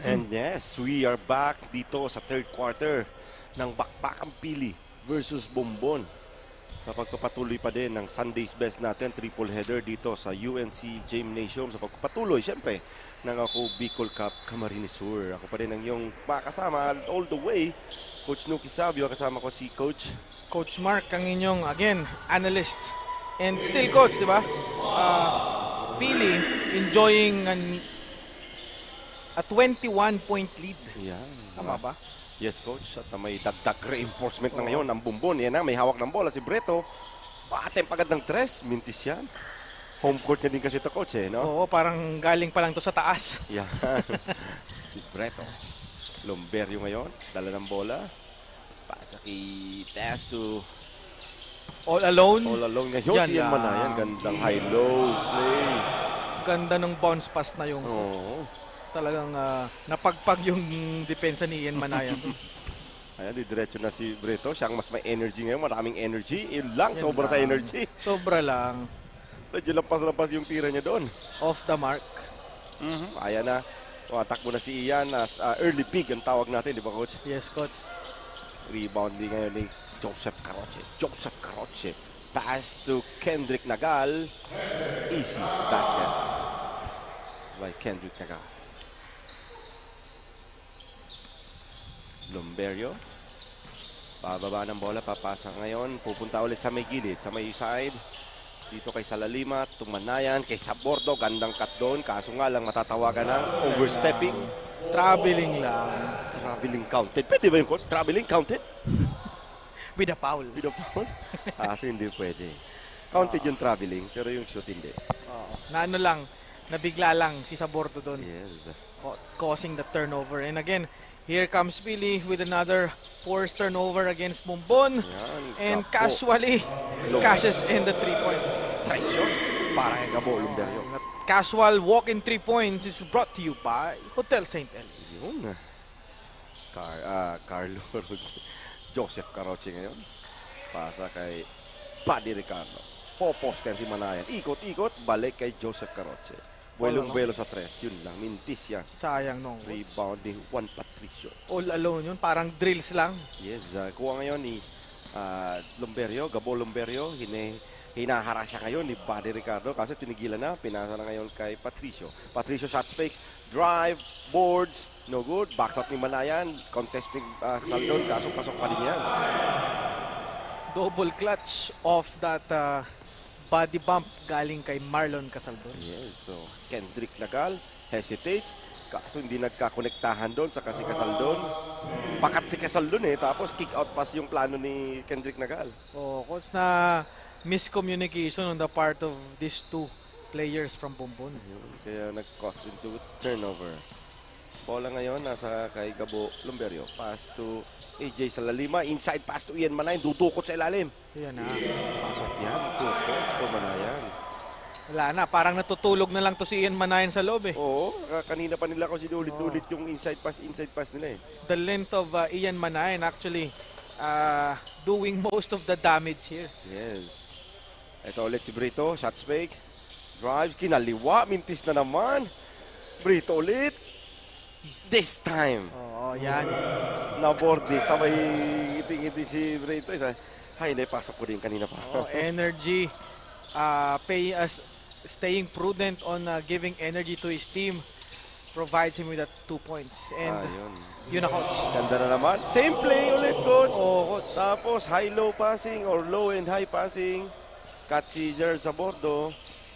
And yes, we are back dito sa third quarter ng Bakbakang Pili versus Bombon. Sa pagpapatuloy pa din ng Sunday's Best natin, triple header dito sa UNC Gymnasium. Sa pagpapatuloy, syempre, ng ako Bicol Cup Camarines Sur. Ako pa rin ang iyong makasama all the way. Coach Nuki Sabio, kasama ko si Coach Mark, ang inyong, again, analyst. And still coach, di ba? Pili, enjoying a 21-point lead. Yan. Tama ba? Yes, Coach. At may dagdag reinforcement na ngayon ng Bombon. Yan na, may hawak ng bola si Breto. Patem agad ng tres. Mintis yan. Home court niya din kasi ito, Coach, eh, no? Oo, parang galing pa lang to sa taas. Yan. Si Breto. Lumberio ngayon. Dala ng bola. Pasa kay Testo. All alone. All alone ngayon. Yan Si Ian Manayan. Gandang high-low play. Ganda ng bounce pass na yung... Oo. Talagang napagpag yung depensa ni Ian Manayan. Ayan, diretso na si Breto. Siyang mas may energy ngayon. Maraming energy. Yun lang. Sobra sa energy. Sobra lang. Medyo lampas-lampas yung tira niya doon. Off the mark. Ayan na. Takbo na si Ian as early pick ang tawag natin. Di ba, Coach? Yes, Coach. Rebound din ngayon ni Joseph Caroche. Pass to Kendrick Nagal. Easy basket by Kendrick Nagal. Lumberio. Pababa ng bola, papasa ngayon. Pupunta ulit sa may gilid, sa may side. Dito kay Salalima, Tumanayan, kay Sabordo. Gandang cut doon. Kaso nga lang matatawagan ng overstepping. Traveling lang. Traveling counted. Pwede ba yung Coach? Traveling counted? With a foul. With a foul? Kasi hindi pwede. Counted yung traveling, pero yung shoot hindi. Na ano lang, nabigla lang si Sabordo doon. Yes. Causing the turnover. And again, here comes Pili with another forced turnover against Bombon. Yan, and casually cashes in the 3 points. Tresyon para kay Gabo Lumberio. Casual walk-in 3 points is brought to you by Hotel St. Ellis. Yun. Carlo Joseph Caroche ngayon. Pasa kay Buddy Ricardo. Poposten si Manayan. Ikot-ikot, balik kay Joseph Caroche. Buelong-buelo sa tres. Yun lang, mintis yan. Sayang nung rebounding Juan Patricio. All alone yun, parang drills lang. Yes, kuha ngayon ni Lumberio, Gabo Lumberio. Hinahara siya ngayon ni Buddy Ricardo kasi tinigilan na. Pinasa na ngayon kay Patricio. Patricio shot fakes, drive, boards, no good. Backs out ni Manayan, contesting Saldon, kaso pasok pa din yan. Double clutch of that body bump galing kay Marlon Casaldon. Yes, so Kendrick Nagal hesitates. Kaso hindi nagkakonektahan doon sa kasi Casaldon. Pakat si Casaldon tapos kick out pass yung plano ni Kendrick Nagal. Coach, na miscommunication on the part of these two players from Bombon. Kaya nag-cause into turnover. Bola ngayon nasa kay Gabo Lumberio. Pass to AJ Salalima. Inside pass to Ian Manayan. Dudukot sa ilalim. Yan na. Pasok yan. 2 points for Manayan. Wala na. Parang natutulog na lang to si Ian Manayan sa loob Oo. Kanina pa nila kasi ulit-ulit yung inside pass nila The length of Ian Manayan actually doing most of the damage here. Yes. Ito ulit si Brito. Shots fake. Drives. Kinaliwa. Mintis na naman. Brito ulit. This time. Yan. Na-boarding. Sabay ngiti-ngiti si Brito. Hay, naipasok ko din kanina pa. Energy. Staying prudent on giving energy to his team. Provides him with that 2 points. And yun na, Coach. Ganda na naman. Same play ulit, Coach. Coach. Tapos high-low passing or low and high passing. Cut si Gerald Sabordo.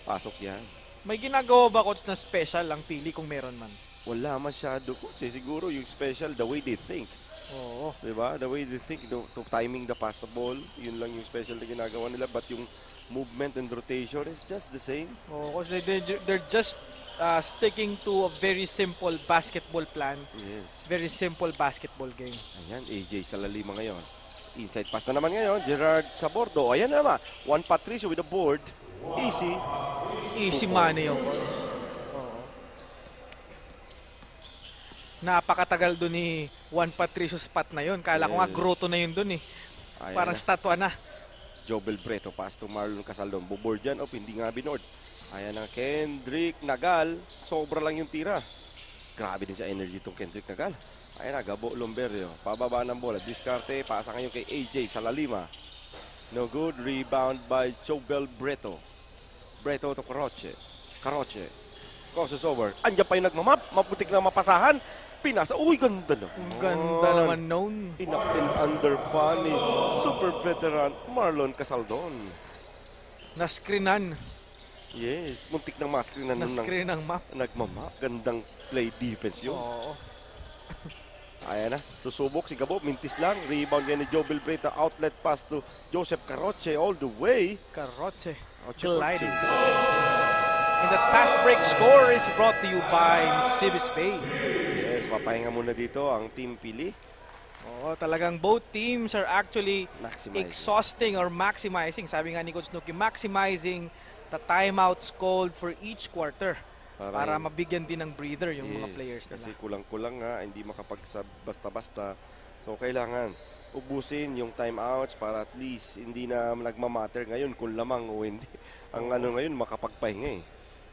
Pasok yan. May ginagawa ba, Coach, na special ang Pili kung meron man? Wala masyado, Coach. Siguro yung special, the way they think. Diba? The way they think to timing the pass the ball. Yun lang yung special na ginagawa nila. But yung movement and rotation is just the same. Because they're just sticking to a very simple basketball plan. Yes. Very simple basketball game. Ayan, AJ Salalima ngayon. Inside pass na naman ngayon. Gerard Sabordo. Ayan naman. Juan Patricio with the board. Easy. Easy money yung napakatagal doon ni Juan Patricio spot na yun. Kala ko nga grotto na yun doon Parang statwa na. Jobel Breto, pass to Marlon Casaldon. Buboard yan, hindi nga binord. Ayan ang Kendrick Nagal. Sobra lang yung tira. Grabe din sa energy itong Kendrick Nagal. Ayun na, Gabo Lumberio. Pababa ng bola. Diskarte. Pasa ngayon kay AJ Salalima. No good. Rebound by Jobel Breto. Breto to Caroche. Caroche. Crosses over. Andiyan pa yung nagmamap. Maputik na mapasahan. Pinasa. Uy, ganda na. Ganda naman noon. Inap and under pa ni super veteran Marlon Casaldon. Na-screenan. Yes. Muntik ng ma-screenan. Na-screen ng map. Nagmamap. Gandang play defense yun. Oo. Ayan na, susubok si Gabo, mintis lang. Rebound yan ni Jobel Breta, outlet pass to Joseph Caroche all the way. Caroche, gliding. And that fast break score is brought to you by Cibis Bay. Yes, papahinga muna dito ang Team Pili. Oo, talagang both teams are actually exhausting or maximizing. Sabi nga ni Coach Nuki, maximizing the timeouts called for each quarter. Para mabigyan din ng breather yung mga players nila. Kasi kulang-kulang nga, hindi basta-basta. So kailangan ubusin yung timeouts para at least hindi na nagmamatter ngayon kung lamang o hindi. Ang ano ngayon, makapagpahinga eh.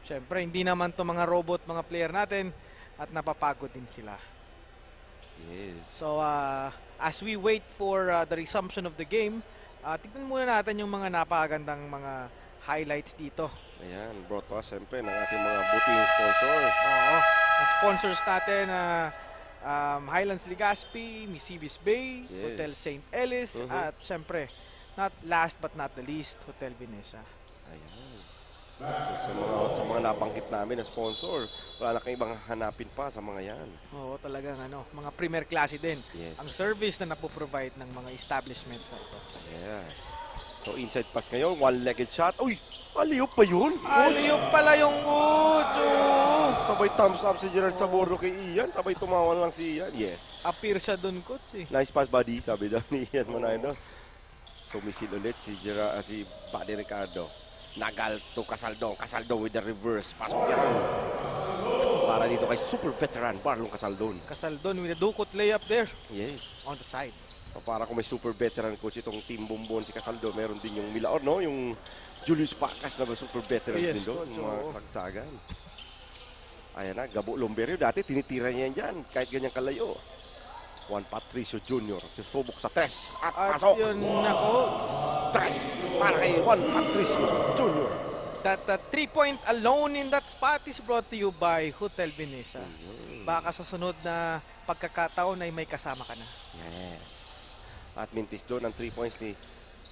Siyempre, hindi naman to mga robot, mga player natin at napapagod din sila. Yes. So as we wait for the resumption of the game, tignan muna natin yung mga napakagandang mga highlights dito. Ayan, brought to us siyempre ng ating mga buting sponsor. Oo, ang sponsors natin, Highlands Legazpi, Cibis Bay, Yes. Hotel St. Ellis, at siyempre, not last but not the least, Hotel Venezia. Ayan. So, sa mga nabanggit namin na sponsor, wala na kayong ibang hanapin pa sa mga yan. Oo, talagang mga premier klase din. Yes. Ang service na napoprovide ng mga establishments na ito. Yes. So inside pass ngayon, one-legged shot. Uy, aliyop pa yun. Aliyop pala yung Ucho. Sabay thumbs up si Gerard Saboro kay Ian. Sabay tumawa lang si Ian. Yes. Appear siya dun, coach eh. Nice pass, buddy. Sabi daw ni Ian Manay doon. So misil ulit si Buddy Ricardo. Nagal to Casaldon. Casaldon with the reverse. Pasok yan. Para dito kay super veteran Marlon Casaldon. Casaldon with a dukot layup there. Yes. On the side. So, para kung may super veteran coach itong Team Bombon si Casaldon, meron din yung Milaor, no? Yung Julius Pacas na super veterans din doon. Mga sagsagan. Ayan na, Gabo Lumberio. Dati tinitira niya yan dyan. Kahit ganyan kalayo. Juan Patricio Jr. Susubok sa tres. At pasok. Yun nako. Tres para kay Juan Patricio Jr. That 3-point alone in that spot is brought to you by Hotel Venezia. Baka sa sunod na pagkakataon ay may kasama ka na. Yes. At mintis doon ang 3 points ni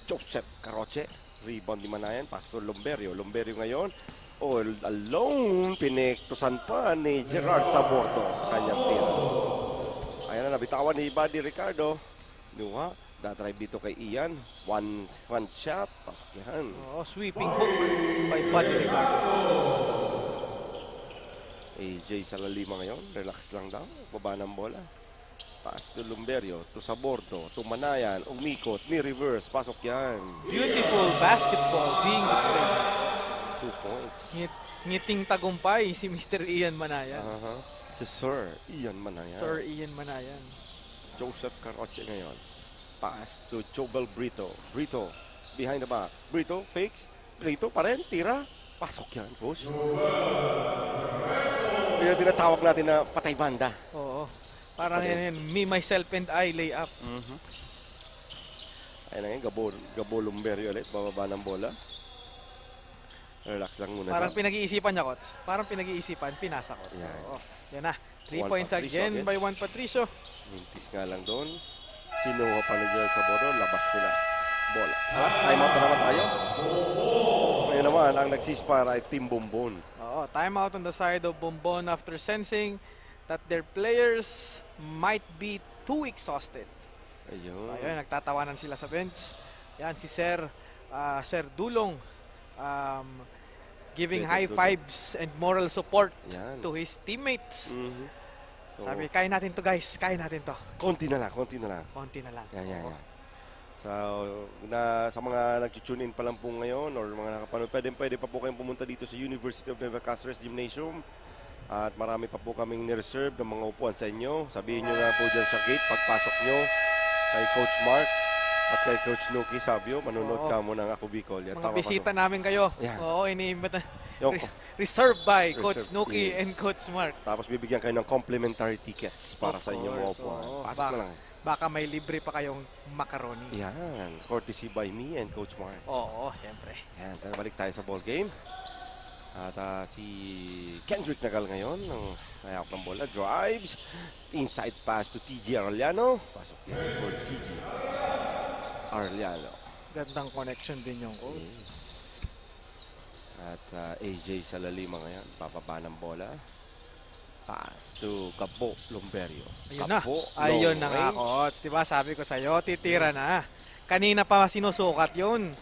Joseph Caroche. Rebound ni Manayan. Pass to Lumberio. Lumberio ngayon. All alone. Pinektusan pa ni Gerard Sabordo. Kanyang tira. Ayan na, nabitawan ni Buddy Ricardo. Nuha. Dadrive dito kay Ian. One shot. Pasok yan. Sweeping hook by Buddy Ricardo. AJ Salalima ngayon. Relax lang daw. Baba ng bola. Pass to Lumberio, to Sabordo, to Manayan, umikot, ni-reverse, pasok yan. Beautiful basketball being displayed. 2 points. Ngiting tagumpay si Mr. Ian Manayan. Si Sir Ian Manayan. Sir Ian Manayan. Joseph Caroche ngayon. Pass to Jobel Brito. Brito, behind the back. Brito, fakes. Brito pa rin, tira. Pasok yan, coach. Yung tinatawag natin na patay banda. Oo. Parang yan, me, myself, and I lay up. Ayun na ngayon, Gabo Lumberio ulit. Bababa ng bola. Relax lang muna. Parang pinag-iisipan niya, Kots. Parang pinag-iisipan, pinasa ko. Yan. So, yan na. 3 points again by Juan Patricio. Mintis nga lang doon. Pinuha pa ni Gerald Saboro. Labas nila. Bola. Timeout na naman tayo. Ngayon naman, ang nagsispara ay Team Bombon. Oo, timeout on the side of Bombon after sensing that their players might be too exhausted. Ayun. So, ayun, nagtatawanan sila sa bench. Yan, si Sir Dulong giving high fives and moral support to his teammates. So, sabi, kaya natin to guys, kaya natin to. Konti na lang, konti na lang. Konti na lang. Yan. So, sa mga nag-tune in pa lang po ngayon or mga nakapanood, pwede pa po kayong pumunta dito sa University of Nueva Cáceres Gymnasium. At marami pa po kaming nireserve ng mga upuan sa inyo. Sabihin nyo na po dyan sa gate, pagpasok nyo kay Coach Mark. At kay Coach Nuki Sabio, manunod ka mo ng Ako Bicol. Yan, Mga bisita namin kayo. Yan. Oo, iniimbita. Yung- Reserved by Reserved, Coach Nuki yes. and Coach Mark. Tapos bibigyan kayo ng complimentary tickets para Of sa inyong mga course, upuan. oo. Pasok na lang. Baka may libre pa kayong macaroni. Yan, courtesy by me and Coach Mark. Oo, siyempre. Yan, balik tayo sa ball game. At si Kendrick Nagal ngayon, ng nayakap ng bola, drives, inside pass to TG Arellano. Pasok yan for TG Arellano. Gandang connection din yung coach. Yes. At AJ Salalima ngayon, papaba ng bola. Pass to Gabo Lumberio. Ayun na. Gabo, Ayun long na nga, range. coach. Diba, sabi ko sa'yo, titira na. Kanina pa sinusukat yun.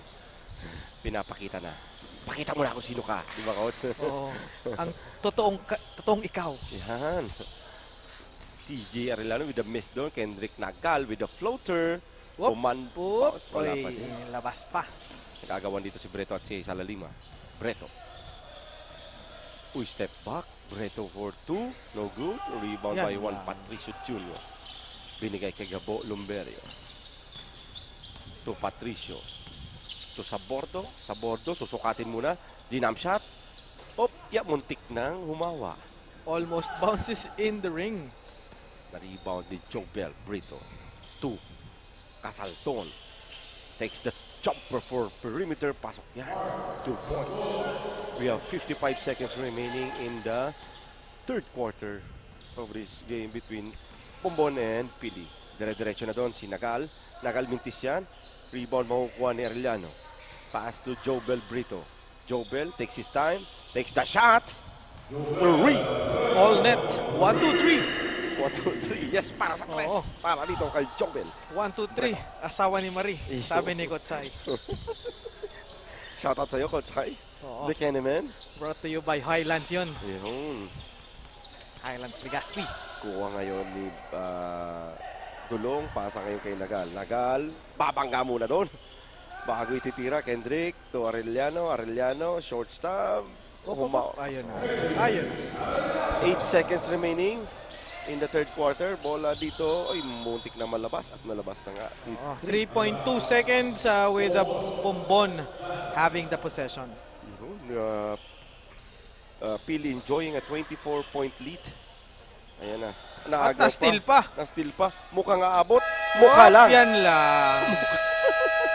Pinapakita na. Pakita mo na kung sino ka. Di ba, Coach? Oo. Ang totoong ikaw. Yan. TJ Arellano with the miss doon. Kendrick Nagal with the floater. Whoop. Wala Oy, pa din. labas pa. Nagagawan dito si Breto at si Salalima. Breto. Uy, step back. Breto for 2. No good. Rebound Yan by 1. lang. Patricio Jr. Binigay kay Gabo Lumberio. To Patricio. To Sabordo. Sabordo. Susukatin muna. Ginam shot. Op. Yeah, muntik nang humawa. Almost bounces in the ring. Na-rebound ni Jobel Brito. 2. Casalton. Takes the jumper for perimeter. Pasok yan. 2 points. We have 55 seconds remaining in the third quarter of this game between Bombon and Pili. Dire-diretso na doon si Nagal. Nagal mintis yan. Rebound makukuha ni Arellano. Pass to Jobel Brito. Jobel takes his time. Takes the shot. 3. All net. 1, 2, 3. 1, 2, 3. Yes, para sa class. Para dito kay Jobel. 1, 2, 3. Asawa ni Marie. Sabi ni Coach Sai. Shoutout sa'yo, Coach Sai. Oo. The Kenneman. Brought to you by Highlands yun. Yun. Highlands Legazpi. Kuha ngayon ni Dulong. Pasa ngayon kay Nagal. Nagal, babangga muna doon. Bago ititira, Kendrick to Arellano. Arellano, short stop. Ayun na. Ayun. 8 seconds remaining in the third quarter. Bola dito. Ay, muntik na malabas at nalabas na nga. 3.2 seconds with the Bombon having the possession. Pili enjoying a 24-point lead. Ayan na. At na-steal pa. Na-steal pa. Mukhang aabot. Mukha lang. Yan lang.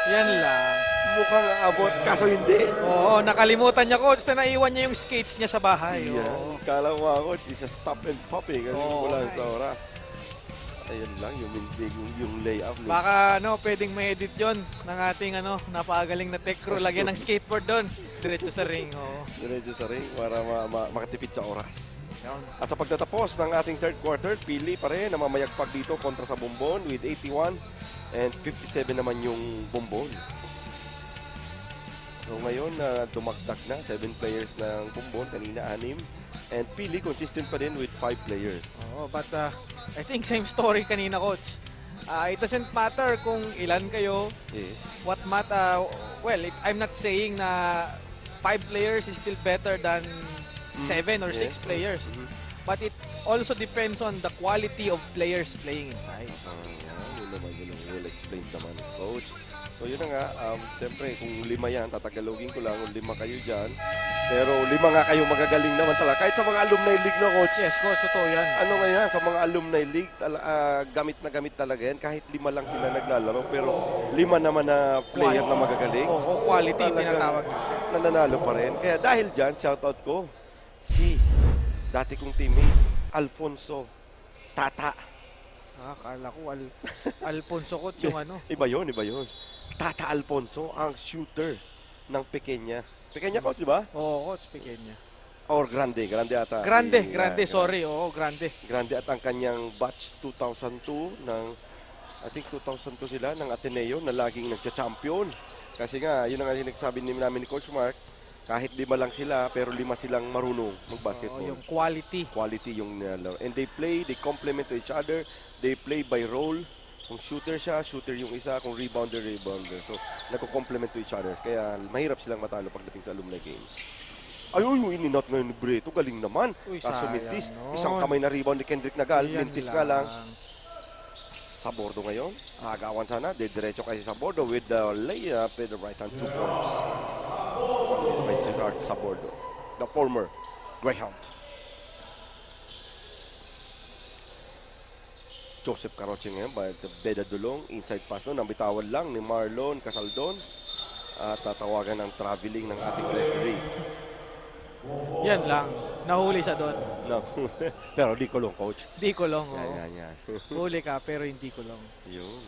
Yan lang. Mukhang aabot, kaso hindi. Oo, nakalimutan niya, coach, na naiwan niya yung skates niya sa bahay. Yeah. Kala mo ako, it's a stop and pop eh. Kasi wala sa oras. Ayun lang, yung layup. Baka pwedeng ma-edit yon ng ating napakagaling na tech crew. Lagyan ng skateboard doon. Diretso sa ring. Diretso sa ring para makatipid sa oras. At sa pagtatapos ng ating third quarter, Pili pa rin namamayagpag dito kontra sa Bombon with 81 and 57 naman yung Bombon. So ngayon, dumagdag na 7 players ng Bombon, kanina 6. And Pili consistent pa din with 5 players. But I think same story kanina, coach. It doesn't matter kung ilan kayo. Yes. What matter, I'm not saying na 5 players is still better than 7 or 6 players. But it also depends on the quality of players playing inside. Yun naman, will explain naman, coach. So yun na nga, siyempre kung 5 yan, tatagalogin ko lang, kung 5 kayo dyan. Pero 5 nga kayo magagaling naman talaga. Kahit sa mga alumni league, no, coach? Yes, coach, totoo yan. Ano nga yan, sa mga alumni league, gamit na gamit talaga yan. Kahit 5 lang sila naglalaro, pero 5 naman na player na magagaling. Quality, tinatawag natin. Nananalo pa rin. Kaya dahil dyan, shoutout ko, si dati kong teammate, Alfonso Tata. Akala ko Alfonso Coach yung Iba yun. Tata Alfonso, ang shooter ng Pequeña. Pequeña, coach, di ba? Oo, coach, Pequeña. Or Grande ata. Grande, sorry. Grande at ang kanyang batch 2002 ng, I think 2002 sila, ng Ateneo na laging nagcha-champion. Kasi nga, yun ang nagsabi namin ni Coach Mark, kahit 5 lang sila, pero 5 silang marunong mag-basketball. Yung quality. Quality yung nilaro. And they complement to each other. They play by role. Kung shooter siya, shooter yung isa. Kung rebounder. So, nagko-complement to each other. Kaya mahirap silang matalo pagdating sa alumni games. Ayun, ininot ngayon ni Breto. Galing naman. Kaso mintis. Isang kamay na rebound ni Kendrick Nagal. Mintis nga lang. Sabordo ngayon. Agawan sana. Diretso kasi Sabordo with the layup with the right hand 2 points. By Gerard Sabordo, the former Greyhound. Joseph Caroche ngayon by the Beda Dulong. Inside pass nun. Nabitawan lang ni Marlon Casaldon. At tatawagan ng traveling ng ating referee. Yan lang. Nahuli sa doon. No. Pero di kulong, coach. Di kulong, oo. Yan. Huli ka, pero hindi kulong. Yun.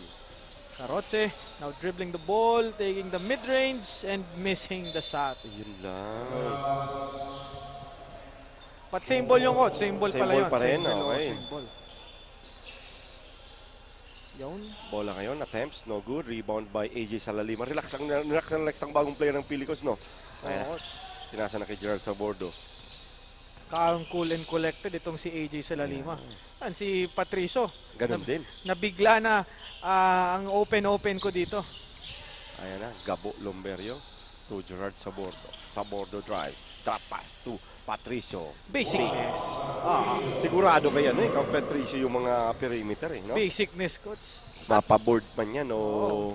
Caroche, now dribbling the ball, taking the mid-range, and missing the shot. Yun lang. But same ball yung coach. Same ball pala yun. Same ball pa rin, okay. Same ball. Yun. Bola ngayon, attempts, no good. Rebound by AJ Salalima. Relax ang bagong player ng Pilicos, no? Ayan. Tinasa na kay Gerald Sabordo. Calm, cool, and collected itong si AJ Salalima. Yan, si Patricio. Ganun din. Nabigla na ang open ko dito. Ayan na, Gabo Lomberio to Gerard Sabordo. Sabordo drive. Drop pass to Patricio. Basicness. Sigurado kaya, no? Ikaw, Patricio, yung mga perimeter, no? Basicness, coach. Mapaboard man yan, o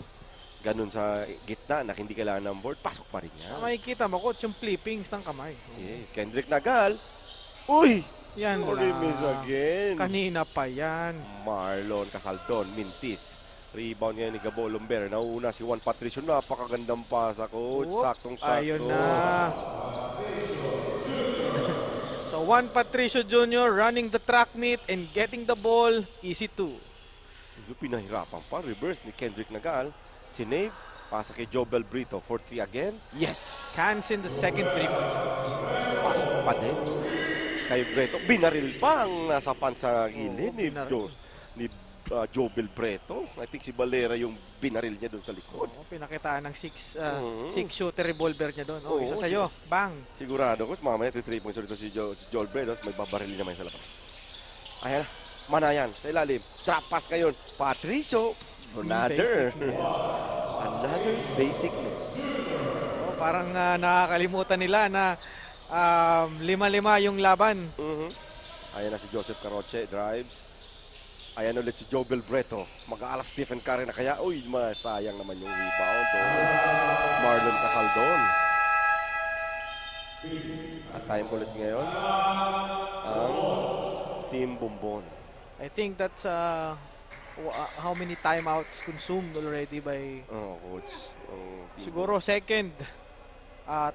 ganun sa gitna na hindi kailangan ng board, pasok pa rin yan. Makikita mo, coach, yung flippings ng kamay. Yes, Kendrick Nagal. Uy! Yan sorry, lang. miss again. Kanina pa yan. Marlon Casaldon, Mintis. Rebound ngayon ni Gabo Lomber. Nauuna si Juan Patricio. Napakagandang pasa, coach. Saktong-sakto. Ayun na. So, Juan Patricio Jr. running the track meet and getting the ball. Easy 2. Yung pinahirapan pa. Reverse ni Kendrick Nagal. Sinave. Pasa kay Jobel Brito. 4-3 again. Yes! Cans in the second 3 points, coach. Pasok pa din. Kay Brito. Binaril pa ang nasa pan sa gilid ni Jobel Brito. I think si Valera yung binaril niya doon sa likod. Pinakitaan ng 6-shooter revolver niya doon. Isa sa'yo. Bang! Sigurado ko, mamaya 3 points ulit si Joel Brito. May babaril naman sa labas. Ayan na. Manayan sa ilalim. Trap pass ngayon. Patricio. Another basicness. Parang nakakalimutan nila na 5-5 yung laban. Ayan na si Joseph Caroche. Drives. Ayan ulit si Jobel Brito. Mag-aalas Stephen Curry na kaya. Uy, masayang naman yung rebound. Marlon Casaldon. At time ulit ngayon ang Team Bombon. I think that's how many timeouts consumed already by coach. siguro second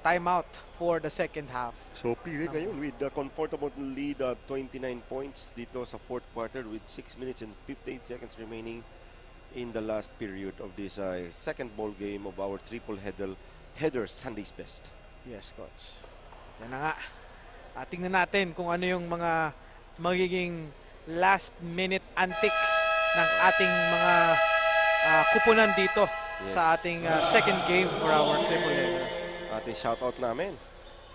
timeout for the second half. So pili ngayon with the comfortable lead of 29 points dito sa fourth quarter with 6 minutes and 58 seconds remaining in the last period of this second ball game of our triple header Sunday's Best. Yes, coach. Yan na nga. Tingnan natin kung ano yung mga magiging last minute antics ng ating mga kupunan dito sa ating second game for our triple header. Ating shoutout namin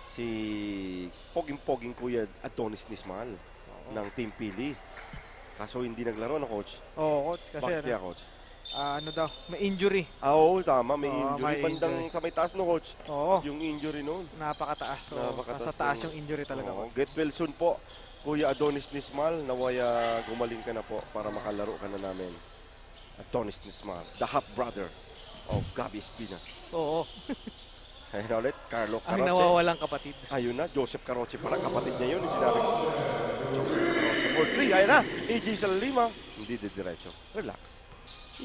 si Poging Kuya Adonis Nismal ng Team Pili. Kaso hindi naglaro na, coach. Oo, coach. Kasi bakit kaya, coach? Ano daw, may injury. Oo, tama, may injury. May Bandang injury. sa may taas, no, coach? Oo. Yung injury noon. Napakataas. Napakataas. Sa taas yung injury talaga. Get well soon po, Kuya Adonis Nismal. Nawaya gumaling ka na po para makalaro ka na namin. Adonis Nismal, the half brother of Gabi Espinas. Oo. Ayun ulit, Carlo Caroche. Ang nawawalang kapatid. Ayun na, Joseph Caroche pala, kapatid niya yun. Yung sinabi ko. Joseph Caroche for 3. Ayun na, AJ Salalima. Hindi diretso. Relax.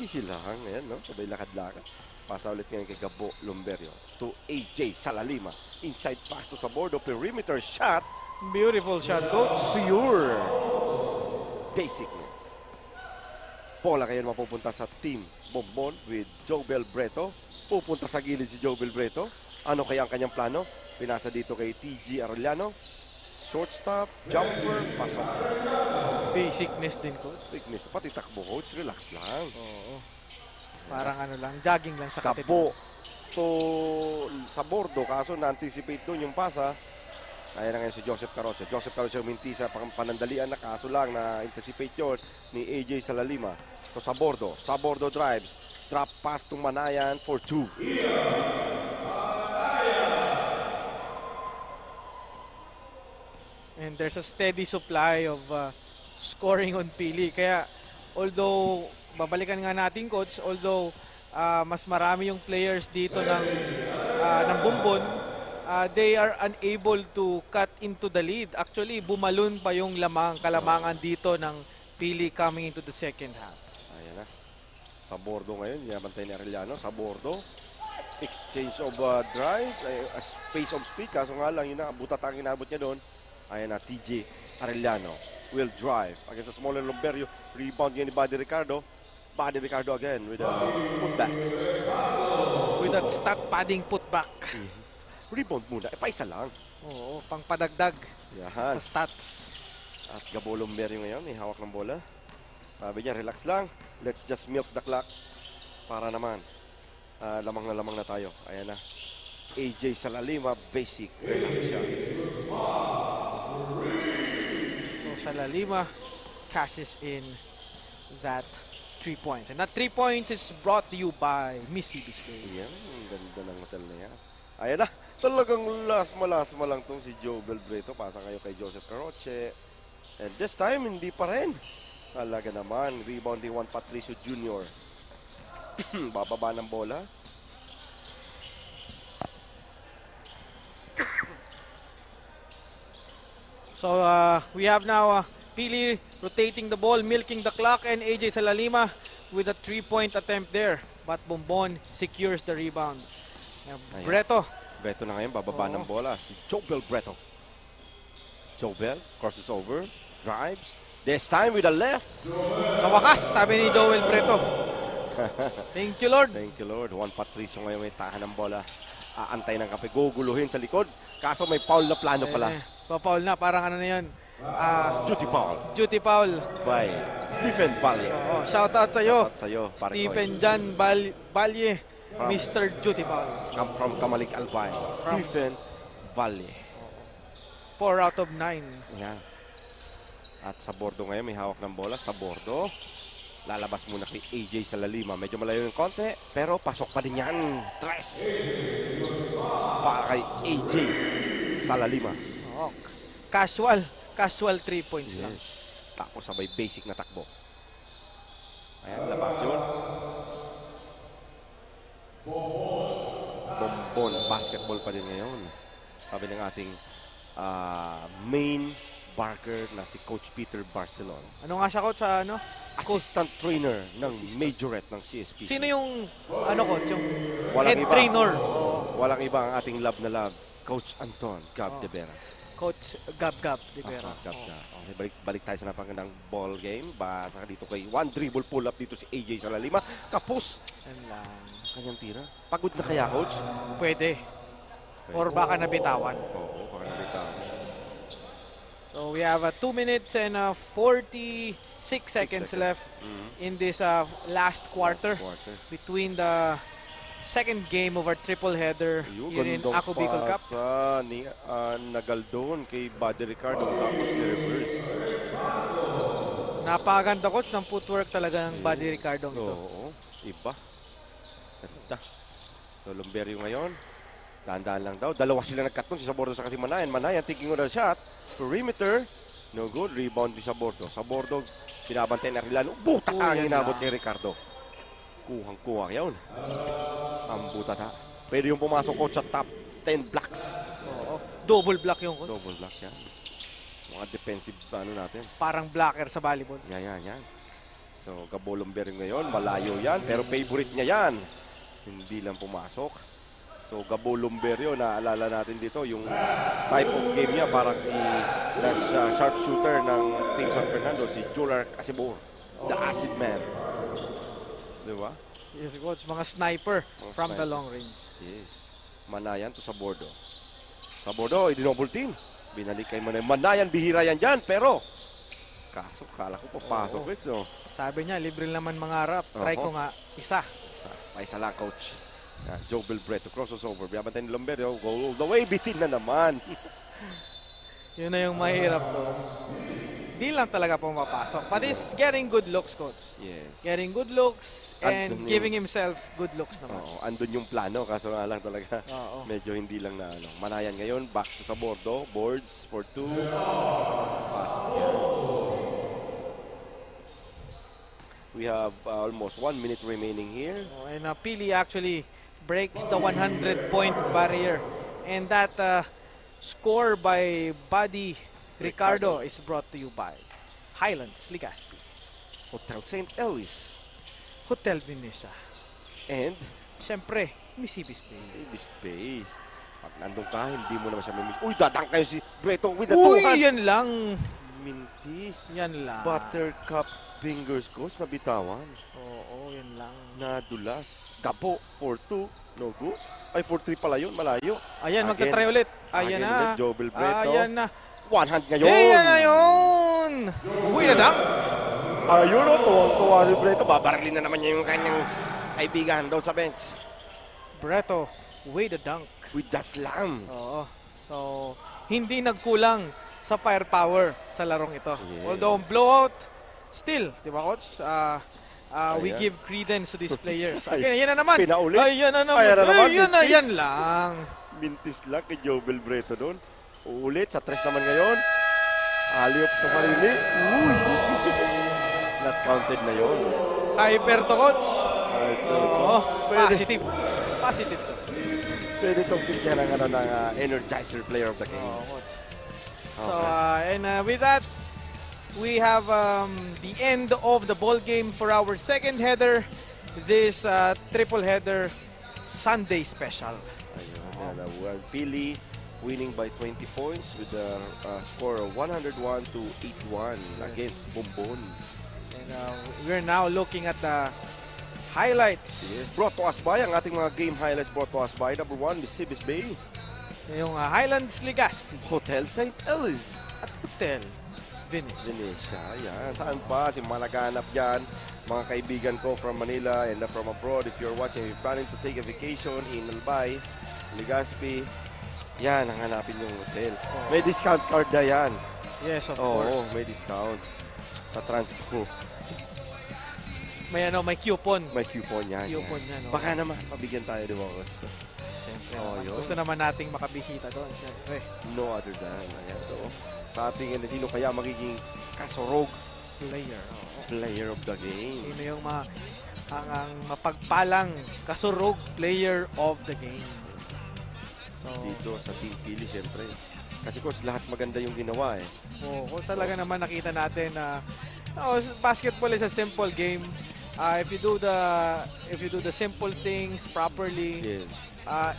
Easy lang. Ayan, no? Sabay lakad-lakad. Pasa ulit ngayon kay Gabo Lomberio to AJ Salalima. Inside pass to Sabordo. Perimeter shot. Beautiful shot, coach. Pure basicness. Bola ngayon mapupunta sa Team Bombon with Jobel Brito. Pupunta sa gilid si Jobel Brito. Ano kaya ang kanyang plano? Pinasa dito kay TG Arellano. Shortstop, jumper, pasok. Basicness din, coach. Basicness. Pati takbo, coach. Relax lang. Oo. Parang ano lang, jogging lang sa katid. Gabo to Sabordo. Kaso na-anticipate doon yung pasa. Ayan na ngayon si Joseph Caroche. Joseph Caroche huminti sa panandalian na kaso lang na-anticipate yun ni AJ Salalima. To Sabordo. Sabordo drives. Drop pass to Manayan for 2. And there's a steady supply of scoring on Pili. Kaya although babalikan nga natin, Coach, although mas marami yung players dito ng Bumbon, they are unable to cut into the lead. Actually, bumalon pa yung kalamangan dito ng Pili coming into the second half. Ayan na. Sa bordo ngayon, yabantay ni Arellano. Sa bordo, exchange of drive, space of speed. Kaso nga lang, yun na, butat ang inabot niya doon. Ayan na, TJ Arellano will drive against a smaller Lumberio. Rebound niya ni Buddy Ricardo. Buddy Ricardo again with a putback. With that stat padding putback. Yes. Rebound muna. Paisa lang. Oo, pang padagdag Yahan. sa stats. At Gabo Lumberio ngayon, may hawak ng bola. Sabi niya, relax lang. Let's just milk the clock. Para naman. Lamang na tayo. Ayan na. AJ Salalima, basic. Relax siya. So Salalima cashes in that 3 points. And that 3 points is brought to you by Missy Display. Yan, ang ganda ng hotel na yan. Ayan na. Talagang lasma lang tong si Joe Belbreto. Pasa kayo kay Joseph Caroche. And this time, hindi pa rin. Talaga naman. Rebound ni Juan Patricio Jr. Bababa ng bola. So we have now Pili rotating the ball, milking the clock, and AJ Salalima with a 3-point attempt there. But Bumbon secures the rebound. Breto. Breto na ngayon, bababa ng bola. Si Jobel Breto. Jobel crosses over, drives. This time with a left. Sa wakas, sabi ni Joel Breto. Thank you, Lord. Thank you, Lord. Juan Patricio ngayon may tahan ng bola. Aantay ng kape, guguluhin sa likod. Kaso may foul na plano pala. Paul na, parang ano na yun. Duty foul. Duty foul. By Stephen Valle. Shout out sa'yo. Shout out sa'yo. Stephen Jan Valle, Mr. Duty foul. Come from Kamalik Albay. Stephen Valle. 4 out of 9. Yeah. At sa bordo ngayon, may hawak ng bola. Sa bordo, lalabas muna kay AJ Salalima. Medyo malayo yung konti, pero pasok pa din yan. Tres. Para kay AJ Salalima. Oh, casual 3 points lang. Yes. Tapos sabay basic na takbo. Ayan, labas yun. Bumbon, basketball pa din ngayon. Sabi ng ating main Barker na si Coach Peter Barcelon. Ano nga siya, Coach? Ano? Assistant trainer ng Majorette ng CSP. Sino yung, Coach? Yung walang head iba, trainer? Walang iba ang ating love na love. Coach Anton Gab de Vera. Coach Gab de Vera. Okay, balik tayo sa napakagandang ball game. Basta dito kay one dribble pull-up dito si AJ Salalima. Kapos! Kanyang tira. Pagod na kaya, Coach? Pwede. Or baka nabitawan. Oo, baka nabitawan. So we have 2 minutes and 46 seconds left in this last quarter between the second game of our triple header here in Ako Bicol Cup. Ni Nagaldon kay Buddy Ricardo tapos ni-reverse. Napakaganda, Coach, ng footwork talaga ng Buddy Ricardo ito. Oo, iba. So Lumberio ngayon, dahan-dahan lang daw. Dalawa sila nagkat nun, si Sabordo sa kasi Manayan. Manayan taking on the shot. Perimeter, no good. Rebound di Sabordo. Sabordo, pinabantay na Arellano. Butak ang inabot ni Ricardo. Kuhang-kuha yun. Ang butata. Pwede yung pumasok, Coach, sa top 10 blocks. Oo. Double block yung, Coach. Double block yan. Mga defensive natin. Parang blocker sa volleyball. Yan. So, Gabo Lumberio ngayon, malayo yan. Pero favorite niya yan. Hindi lang pumasok. So, Gabo Lumberio, naalala natin dito, yung type of game niya, parang si sharpshooter ng Team San Fernando, si Jular Casibor, the acid man. Diba? Yes, Coach. Mga sniper from the long range. Yes. Manayan to Sabordo. Sabordo, i-double team. Binalik kay Manayan. Manayan, bihira yan dyan, pero kaso, kala ko papasok. So, sabi niya, libre naman mangarap. Try ko nga, isa. Isa lang, Coach. Jobel Breto crosses over. Biyabantay ni Lumberio. Go all the way. Bitin na naman. Yun na yung mahirap to. Di lang talaga pumapasok. But he's getting good looks, Coach. Yes. Getting good looks and giving himself good looks naman. Andun yung plano. Kaso nga lang talaga. Medyo hindi lang na Manayan ngayon. Back to Sabordo. Boards for 2. Pasok yan. We have almost 1 minute remaining here. And Pili actually breaks the 100-point barrier. And that score by Buddy Ricardo is brought to you by Highlands Legazpi, Hotel St. Elvis, Hotel Veneza, and siyempre, Mississippi Space. Mississippi Space. Pag nandun ka, hindi mo naman siya mimiss. Uy, dadang kayo si Breto with the Uy, two-hand. yan lang. Mintis. Yan lang. Buttercup fingers, coach, nabitawan. Oo, yan lang. Nadulas. Gapo, 4-2. No good. Ay, 4-3 pala yun, malayo. Ayan, magta-try ulit. Ayan na. Ulit, Jobel Breto. Ayan na. One hand ngayon. Ayan na yun. Uy, nadang. Ayun o, tuwang-tuwa si Breto. Babarilin na naman niya yung kanyang kaibigan doon sa bench. Breto, with the dunk. With the slam. Oo. So, hindi nagkulang sa firepower sa larong ito. Yes. Although blowout, still, di ba coach? We Ayan. give credence to these players. Ay, Okay, yan na naman. pinaulit. Ayan na naman. Ayan na naman, Ayan na, mintis. yan lang. Mintis lang kay Jobel Breto doon. Uulit sa tres naman ngayon. Aliop sa sarili. Uy! Not counted na yun. Hyper to coach. Oo, Pwede. positive. Positive to. Pwede itong bigyan ng, Energizer Player of the Game. Oo, coach. Okay. So, and with that, we have the end of the ball game for our second header. This triple header Sunday special. Ayun, Pili winning by 20 points with a score of 101 to 81 against Bombon. And we're now looking at the highlights. Yes, brought to us by ang ating mga game highlights brought to us by number 1, Mississippi Bay. Yung Highlands Legazpi. Hotel St. Elvis. At Hotel Veneza. Venezia, yan. Saan pa? Si malaganap dyan. Mga kaibigan ko from Manila and from abroad. If you're watching, if you're planning to take a vacation in Albay, Legazpi, yan, ang hanapin yung hotel. May discount card na yan. Yes, of Oo, course. may discount sa Transco. May coupon. May coupon yan. Coupon yan. Oh. Baka naman, mabigyan tayo, di ba? Siyempre Oh, naman. yun. Gusto naman nating makabisita doon, siyempre. No other than. Ayan, to. Sa ating sino kaya magiging kasurog Player. player of the game. Sino yung ang mapagpalang kasurog player of the game. So, Dito sa Team Pili, siyempre. Kasi coach, lahat maganda yung ginawa eh. kung talaga naman nakita natin na basketball is a simple game. If you do the simple things properly, Yes.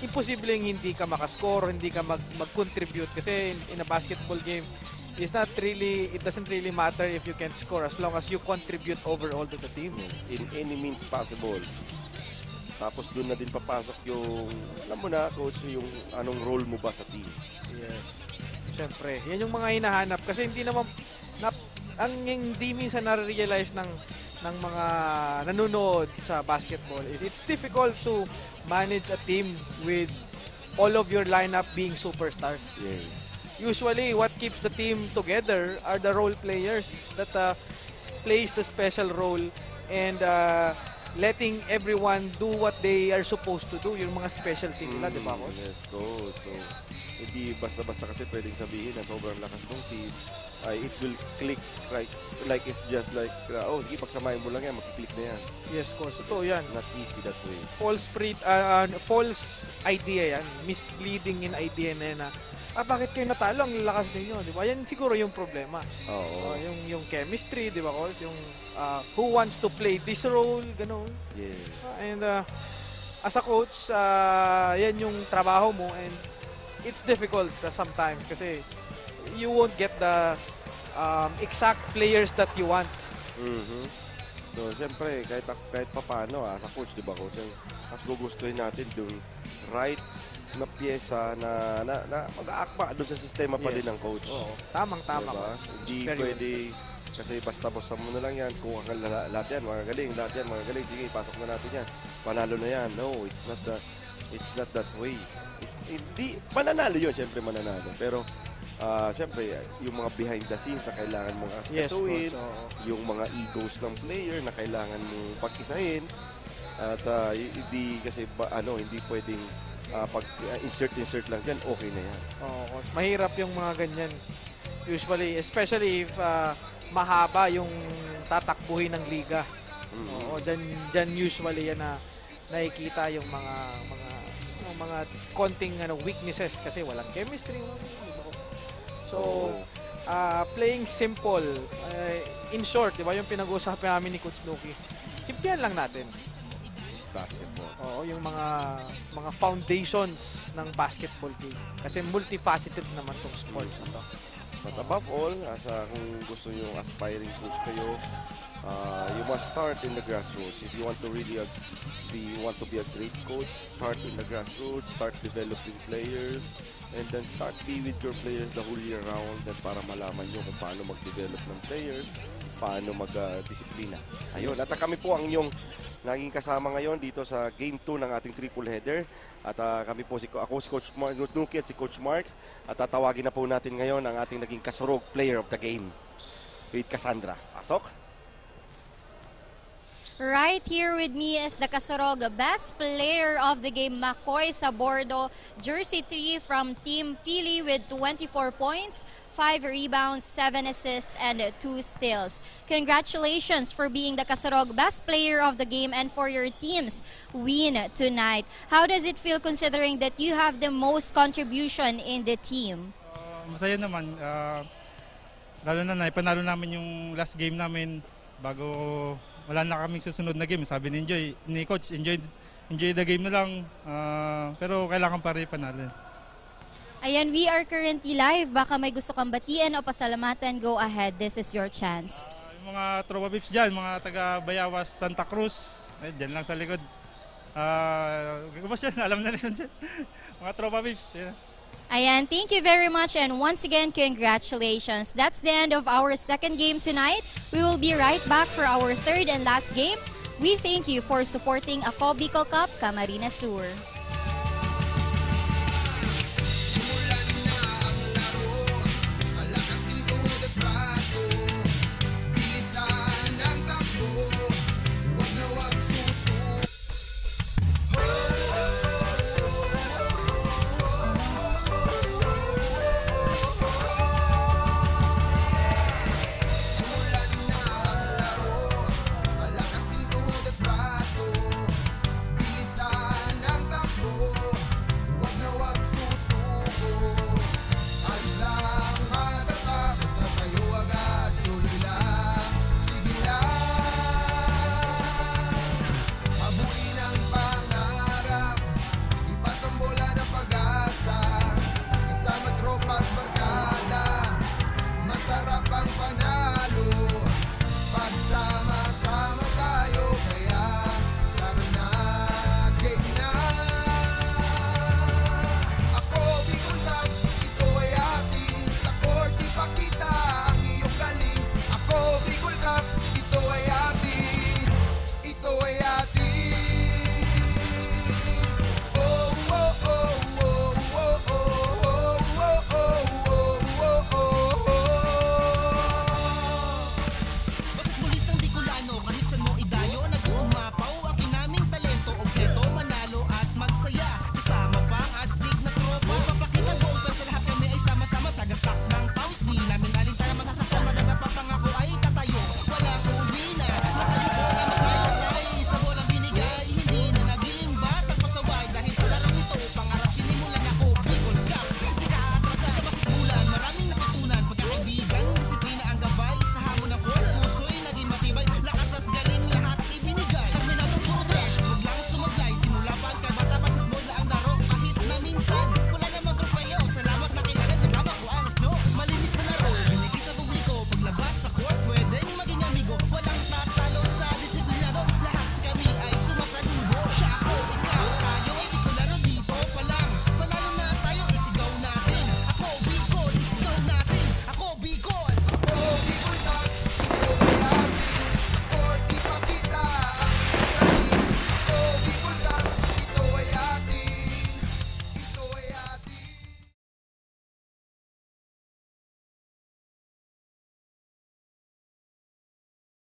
imposibleng hindi ka makascore, hindi ka mag-contribute kasi in a basketball game, it doesn't really matter if you can score as long as you contribute overall to the team. In any means possible. Tapos doon na din papasok yung, alam mo na, coach, yung anong role mo ba sa team. Yes. Siyempre, yan yung mga hinahanap kasi hindi naman ang hindi minsan na-realize ng mga nanonood sa basketball is it's difficult to manage a team with all of your lineup being superstars. Yes. Usually, what keeps the team together are the role players that plays the special role and letting everyone do what they are supposed to do, yung mga specialty nila, di ba, coach? Let's go. So, hindi basta-basta kasi pwedeng sabihin na sobrang lakas ng team. It will click like if just like, sige, pagsamahin mo lang yan, makiklik na yan. Yes, coach. Ito yan. Not easy that way. False idea yan. Misleading in idea na yan na, bakit kayo natalo? Ang lalakas ninyo, di ba? Yan siguro yung problema. Oo. Yung chemistry, di ba, coach? Yung who wants to play this role, gano'n. Yes. And as a coach, yan yung trabaho mo and it's difficult sometimes kasi you won't get the exact players that you want. Mm-hmm. So, siyempre, kahit paano, sa coach, di ba, coach, mas gugustuhin natin yung right na pyesa na mag-aakma doon sa sistema pa Yes. din ng coach. Oo. Tamang-tama. Diba? Hindi Very pwede, kasi basta-basta mo na lang yan, kung lahat yan, mga galing, sige, pasok na natin yan. Panalo na yan. No, it's not that way. Hindi, mananalo yun, siyempre mananalo. Pero, siyempre, yung mga behind the scenes na kailangan mong asikasuhin, yung mga egos ng player na kailangan mong pag-isahin, at hindi kasi, hindi pwedeng pag insert lang dyan, okay na yan. Oo, mahirap yung mga ganyan. Usually, especially if mahaba yung tatakbuhin ng liga. Oo, dyan usually yan na nakikita yung mga konting weaknesses kasi walang chemistry. So, playing simple. In short, di ba yung pinag-uusapan namin ni Coach Nuki? Simplihan lang natin. Basketball. Oo, yung mga foundations ng basketball game. Kasi multifaceted naman tong sports na to. But above all, kung gusto nyo aspiring coach kayo, you must start in the grassroots. If you want to really want to be a great coach, start in the grassroots, start developing players, and then start be with your players the whole year round and para malaman nyo kung paano mag-develop ng players, paano mag-disiplina. Ayun, at kami po ang inyong naging kasama ngayon dito sa Game 2 ng ating triple header. At kami po, ako si Coach Nuki at si Coach Mark. At tatawagin na po natin ngayon ang ating naging kasurog player of the game with Cassandra. Pasok! Right here with me is the Kasurog best player of the game, Makoy Sabordo, jersey 3 from Team Pili with 24 points, 5 rebounds, 7 assists, and 2 steals. Congratulations for being the Kasurog best player of the game and for your team's win tonight. How does it feel considering that you have the most contribution in the team? Masaya naman. Lalo na ipanalo namin yung last game namin bago wala na kaming susunod na game. Sabi ni Coach, enjoy the game na lang. Pero kailangan pa rin panalo. Ayan, we are currently live. Baka may gusto kang batiin o pasalamatan, go ahead. This is your chance. Yung mga Tropa Bips dyan, mga taga Bayawas, Santa Cruz, dyan lang sa likod. Alam na rin siya. Mga Tropa Bips. Yeah. Ayan, thank you very much, and once again, congratulations. That's the end of our second game tonight. We will be right back for our third and last game. We thank you for supporting Ako Bicol Cup Camarines Sur.